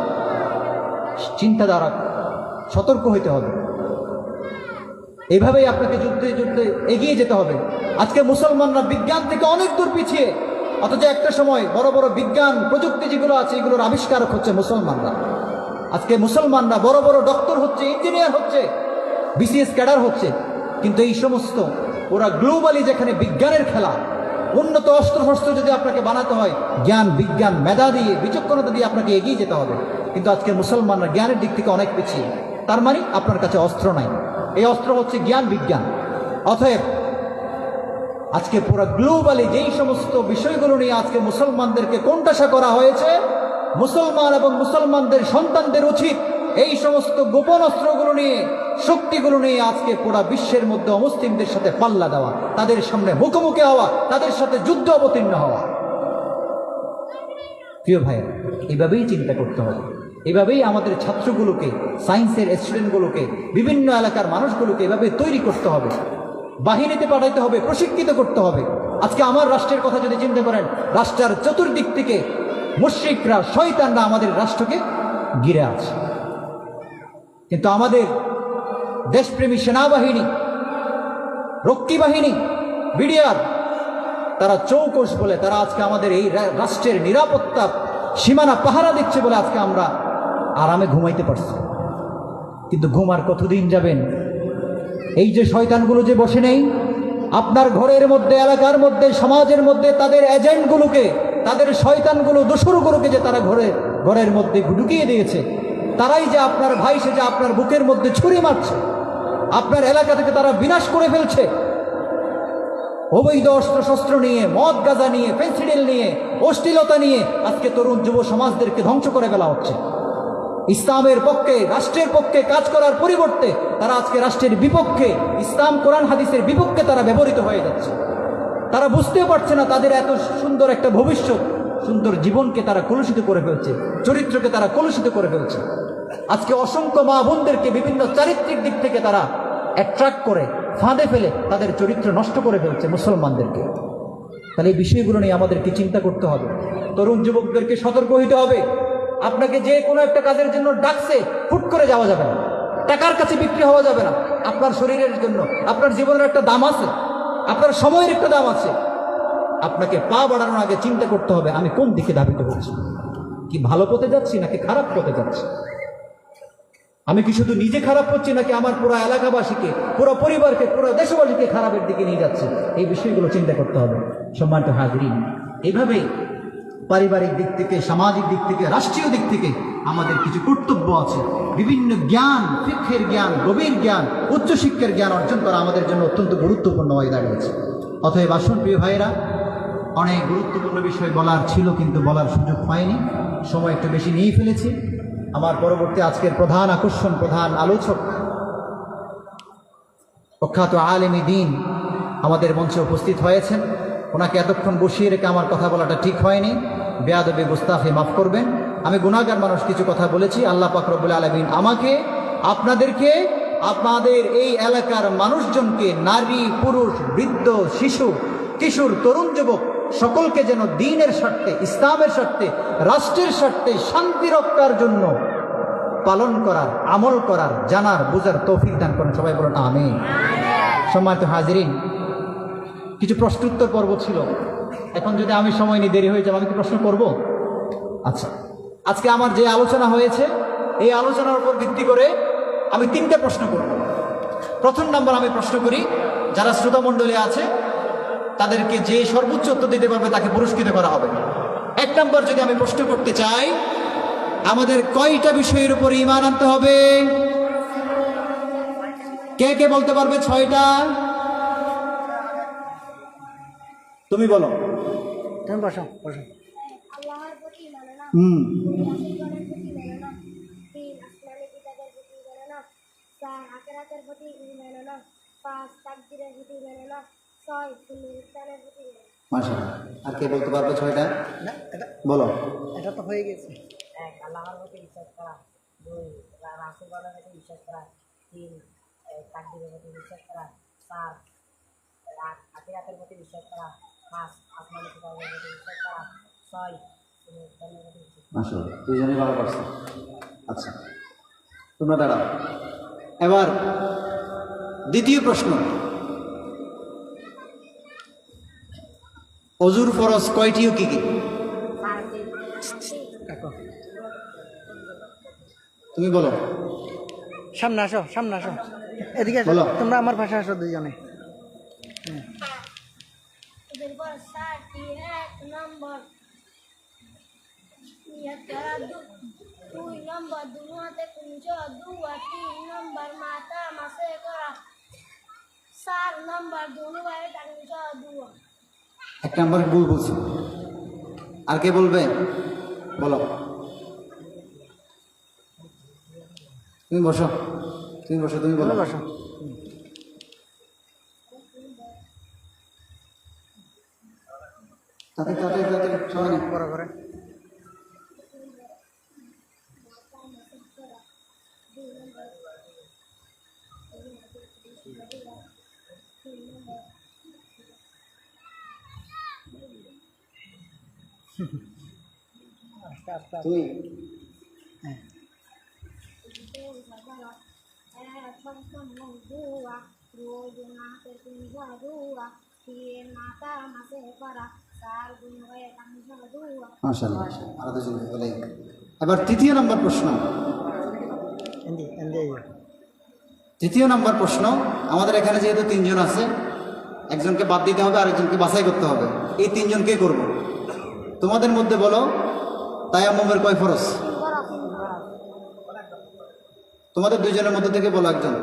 চিন্তাধারা সতর্ক হইতে হবে। এভাবেই আপনাকে যুদ্ধে যুদ্ধে এগিয়ে যেতে হবে। আজকে মুসলমানরা বিজ্ঞান থেকে অনেক দূর পিছিয়ে, অথচ একটা সময় বড় বড় বিজ্ঞান প্রযুক্তি যেগুলো আছে এগুলোর আবিষ্কারক হচ্ছে মুসলমানরা। আজকে মুসলমানরা বড় বড় ডক্টর হচ্ছে, ইঞ্জিনিয়ার হচ্ছে, বিসিএস ক্যাডার হচ্ছে। কিন্তু এই সমস্ত ওরা গ্লোবালি যেখানে বিজ্ঞানের খেলা, উন্নত অস্ত্রশস্ত্র যদি আপনাকে বানাতে হয়, জ্ঞান, বিজ্ঞান, মেধা দিয়ে, বিচক্ষণতা দিয়ে আপনাকে এগিয়ে যেতে হবে। কিন্তু আজকে মুসলমানরা জ্ঞানের দিক থেকে অনেক পিছিয়ে। তার মানে আপনার কাছে অস্ত্র নাই, এই অস্ত্র হচ্ছে জ্ঞান, বিজ্ঞান। অতএব আজকে পুরো গ্লোবালি যেই সমস্ত বিষয়গুলো নিয়ে আজকে মুসলমানদেরকে কোণঠাসা করা হয়েছে, মুসলমান এবং মুসলমানদের সন্তানদের উচিত এই সমস্ত গোপন অস্ত্রগুলো নিয়ে, শক্তিগুলো নিয়ে আজকে পুরো বিশ্বের মধ্যে অমুসলিমদের সাথে পাল্লা দেওয়া, তাদের সামনে মুখোমুখি হওয়া, তাদের সাথে যুদ্ধ অবতীর্ণ হওয়া। প্রিয় ভাইয়েরা, এইভাবেই চিন্তা করতে হবে। এভাবেই আমাদের ছাত্রগুলোকে, সায়েন্সের স্টুডেন্টগুলোকে, বিভিন্ন এলাকার মানুষগুলোকে এভাবে তৈরি করতে হবে, বাহিনীতে পাঠাইতে হবে, প্রশিক্ষিত করতে হবে। আজকে আমার রাষ্ট্রের কথা যদি চিন্তা করেন, রাষ্ট্রের চতুর্দিক থেকে মুশরিকরা, শয়তানরা আমাদের রাষ্ট্রকে ঘিরে আছে। কিন্তু আমাদের দেশপ্রেমী সেনাবাহিনী, রক্ষী বাহিনী, বিডিআর, তারা চৌকস বলে তারা আজকে আমাদের এই রাষ্ট্রের নিরাপত্তা সীমানা পাহারা দিচ্ছে বলে আজকে আমরা আরামে ঘুমাইতে পারছি। কিন্তু ঘুমার কতদিন যাবেন? এই যে শয়তানগুলো যে বসে নেই, আপনার ঘরের মধ্যে, এলাকার মধ্যে, সমাজের মধ্যে তাদের এজেন্টগুলোকে, তাদের শয়তানগুলো, দোসরগুলোকে যে তারা ঘরের মধ্যে ঢুকিয়ে দিয়েছে, তারাই যে আপনার ভাই সে যে আপনার বুকের মধ্যে ছুরি মারছে, আপনার এলাকা থেকে তারা বিনাশ করে ফেলছে। অবৈধ অস্ত্রশস্ত্র নিয়ে, মদ গাঁজা নিয়ে, ফেন্সিডিল নিয়ে, অশ্লীলতা নিয়ে আজকে তরুণ যুব সমাজদেরকে ধ্বংস করে ফেলা হচ্ছে। ইসলামের পক্ষে, রাষ্ট্রের পক্ষে কাজ করার পরিবর্তে তারা আজকে রাষ্ট্রের বিপক্ষে, ইসলাম কোরআন হাদিসের বিপক্ষে তারা ব্যবহৃত হয়ে যাচ্ছে। তারা বুঝতেও পারছে না তাদের এত সুন্দর একটা ভবিষ্যৎ, সুন্দর জীবনকে তারা কলুষিত করে ফেলছে, চরিত্রকে তারা কলুষিত করে ফেলছে। আজকে অসংখ্য মা বোনদেরকে বিভিন্ন চারিত্রিক দিক থেকে তারা অ্যাট্রাক্ট করে ফাঁদে ফেলে তাদের চরিত্র নষ্ট করে ফেলছে মুসলমানদেরকে। তাহলে এই বিষয়গুলো নিয়ে আমাদেরকে চিন্তা করতে হবে, তরুণ যুবকদেরকে সতর্ক হইতে হবে। আপনাকে যে কোনো একটা কাজের জন্য ডাকছে, হুট করে যাওয়া যাবে না, টাকার কাছে বিক্রি হওয়া যাবে না। আপনার শরীরের জন্য, আপনার জীবনের একটা দাম আছে, আপনার সময়ের একটা দাম আছে। আপনাকে পা বাড়ানোর আগে চিন্তা করতে হবে আমি কোন দিকে ধাবিত হচ্ছি, কি ভালো পথে যাচ্ছি নাকি খারাপ পথে যাচ্ছি, আমি কি শুধু নিজে খারাপ করছি নাকি আমার পুরো এলাকাবাসীকে, পুরো পরিবারকে, পুরো দেশবাসীকে খারাপের দিকে নিয়ে যাচ্ছে। এই বিষয়গুলো চিন্তা করতে হবে। সম্মানিত হাজরিন, এইভাবেই পারিবারিক দিক থেকে, সামাজিক দিক থেকে, রাষ্ট্রীয় দিক থেকে আমাদের কিছু কর্তব্য আছে। বিভিন্ন জ্ঞান, শিক্ষের জ্ঞান, গভীর জ্ঞান, উচ্চশিক্ষার জ্ঞান অর্জন করা আমাদের জন্য অত্যন্ত গুরুত্বপূর্ণ হয়ে দাঁড়িয়েছে। অতএব আসুন প্রিয় ভাইয়েরা, অনেক গুরুত্বপূর্ণ বিষয় বলার ছিল কিন্তু বলার সুযোগ পাইনি, সময় একটু বেশি নিয়ে ফেলেছি। আমার পরবর্তী আজকের প্রধান আকর্ষণ, প্রধান আলোচক, প্রখ্যাত আলেম দ্বীন আমাদের মঞ্চে উপস্থিত হয়েছেন। ওনাকে এতক্ষণ বসিয়ে রেখে আমার কথা বলাটা ঠিক হয়নি, বেয়াদবি গুস্তাখি মাফ করবেন। আমি গুনাহগার মানুষ, কিছু কথা বলেছি। আল্লাহ পাক রব্বুল আলামিন আমাকে, আপনাদেরকে, আপনাদের এই এলাকার মানুষজনকে, নারী, পুরুষ, বৃদ্ধ, শিশু, কিশোর, তরুণ, যুবক সকলকে যেন দ্বীনের স্বার্থে, ইসলামের স্বার্থে, রাষ্ট্রের স্বার্থে, শান্তি রক্ষার জন্য পালন করার, আমল করার, জানার, বুঝার তৌফিক দান করেন। সবাই বলুন আমিন। সম্মানিত হাজিরিন, কিছু প্রশ্নোত্তর পর্ব ছিল। এখন যদি আমি সময় নিয়ে দেরি হয়ে যাবো, আমি কি প্রশ্ন করব? আচ্ছা, আজকে আমার যে আলোচনা হয়েছে, এই আলোচনার উপর ভিত্তি করে আমি 3টে প্রশ্ন করব। প্রথম নাম্বার আমি প্রশ্ন করি, যারা শ্রোতামণ্ডলী আছে তাদেরকে যে সর্বোচ্চ উত্তর দিতে পারবে তাকে পুরস্কৃত করা হবে। 1 নম্বর যদি আমি প্রশ্ন করতে চাই, আমাদের কয়টা বিষয়ের উপর ঈমান আনতে হবে? কে কে বলতে পারবে? 6টা। তুমি বলো। তুমি বসো বসো। আল্লাহর প্রতি ঈমান আনা, হুম, রাসূলগণের প্রতি ঈমান আনা, 3 আসমানী কিতাবের প্রতি ঈমান আনা, 4 আখিরাতের প্রতি ঈমান আনা, 5 তাকদীরের প্রতি ঈমান আনা, 6 পুনরুত্থানের প্রতি ঈমান আনা। মাশাআল্লাহ। আর কে বলতে পারবে 6টা? না, এটা বলো। এটা তো হয়ে গেছে। 1 আল্লাহর প্রতি বিশ্বাস করা, 2 রাসূলগণের প্রতি বিশ্বাস করা, 3 তাকদীরের প্রতি বিশ্বাস করা, 4 আখিরাতের প্রতি বিশ্বাস করা, 5 আসমানী কিতাবের প্রতি বিশ্বাস করা, 6 পুনরুত্থানের প্রতি বিশ্বাস করা। মাশাআল্লাহ, দুজনেই ভালো পারছো। আচ্ছা, তোমরা দাঁড়াও। এবার দ্বিতীয় প্রশ্ন, অজুর ফরজ কয়টি ও কি কি? কাকো তুমি বলো। সামনে আসো, সামনে আসো, এদিকে আসো। বলো। তোমরা আমার পাশে আসো দুজনে। এরপর 7টি 1 নম্বর নিয়ত করা, 2 নম্বর দুনিয়াতে কুঞ্জ, 3 নম্বর মাথা মাসে করা, 4 নম্বর দুনিয়ায় টাঙ্গ দুয়া। 1 নম্বর ভুল বলছি। আর কে বলবে? বলো। তুমি বসো, তুমি বসো, তুমি বলো। তোমরা বসো। তাতে তাতে তাতে সবাই না। বড় করে। আস্তে আস্তে আস্তে। তুমি হ্যাঁ। মাশাআল্লাহ, আর দুজন বলে। এবার 3য় নম্বর প্রশ্ন। এন্দি এন্দি। তৃতীয় নম্বর প্রশ্ন, আমাদের এখানে যেহেতু 3 জন আছে, একজনকে বাদ দিতে হবে, আরেকজনকে বাছাই করতে হবে। এই তিনজনকে করব। তোমাদের মধ্যে বলো তায়াম্মুমের কয় ফরজ? তোমাদের দুইজনের মধ্যে থেকে বলো একজন।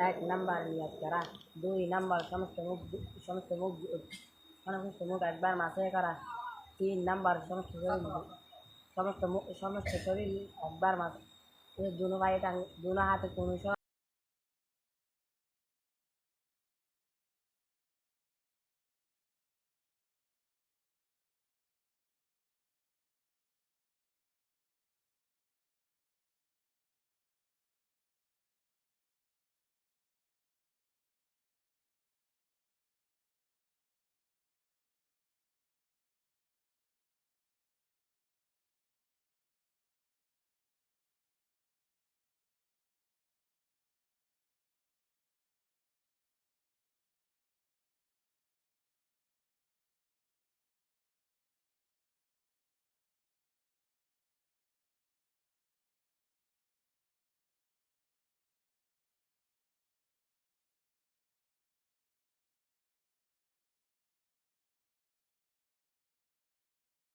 1 নাম্বার নিয়াত করা, 2 নাম্বার সমস্ত মুখ একবার মাথায় করা, 3 নাম্বার সমস্ত শরীর একবার মাথা, দুনো হাতে কোনো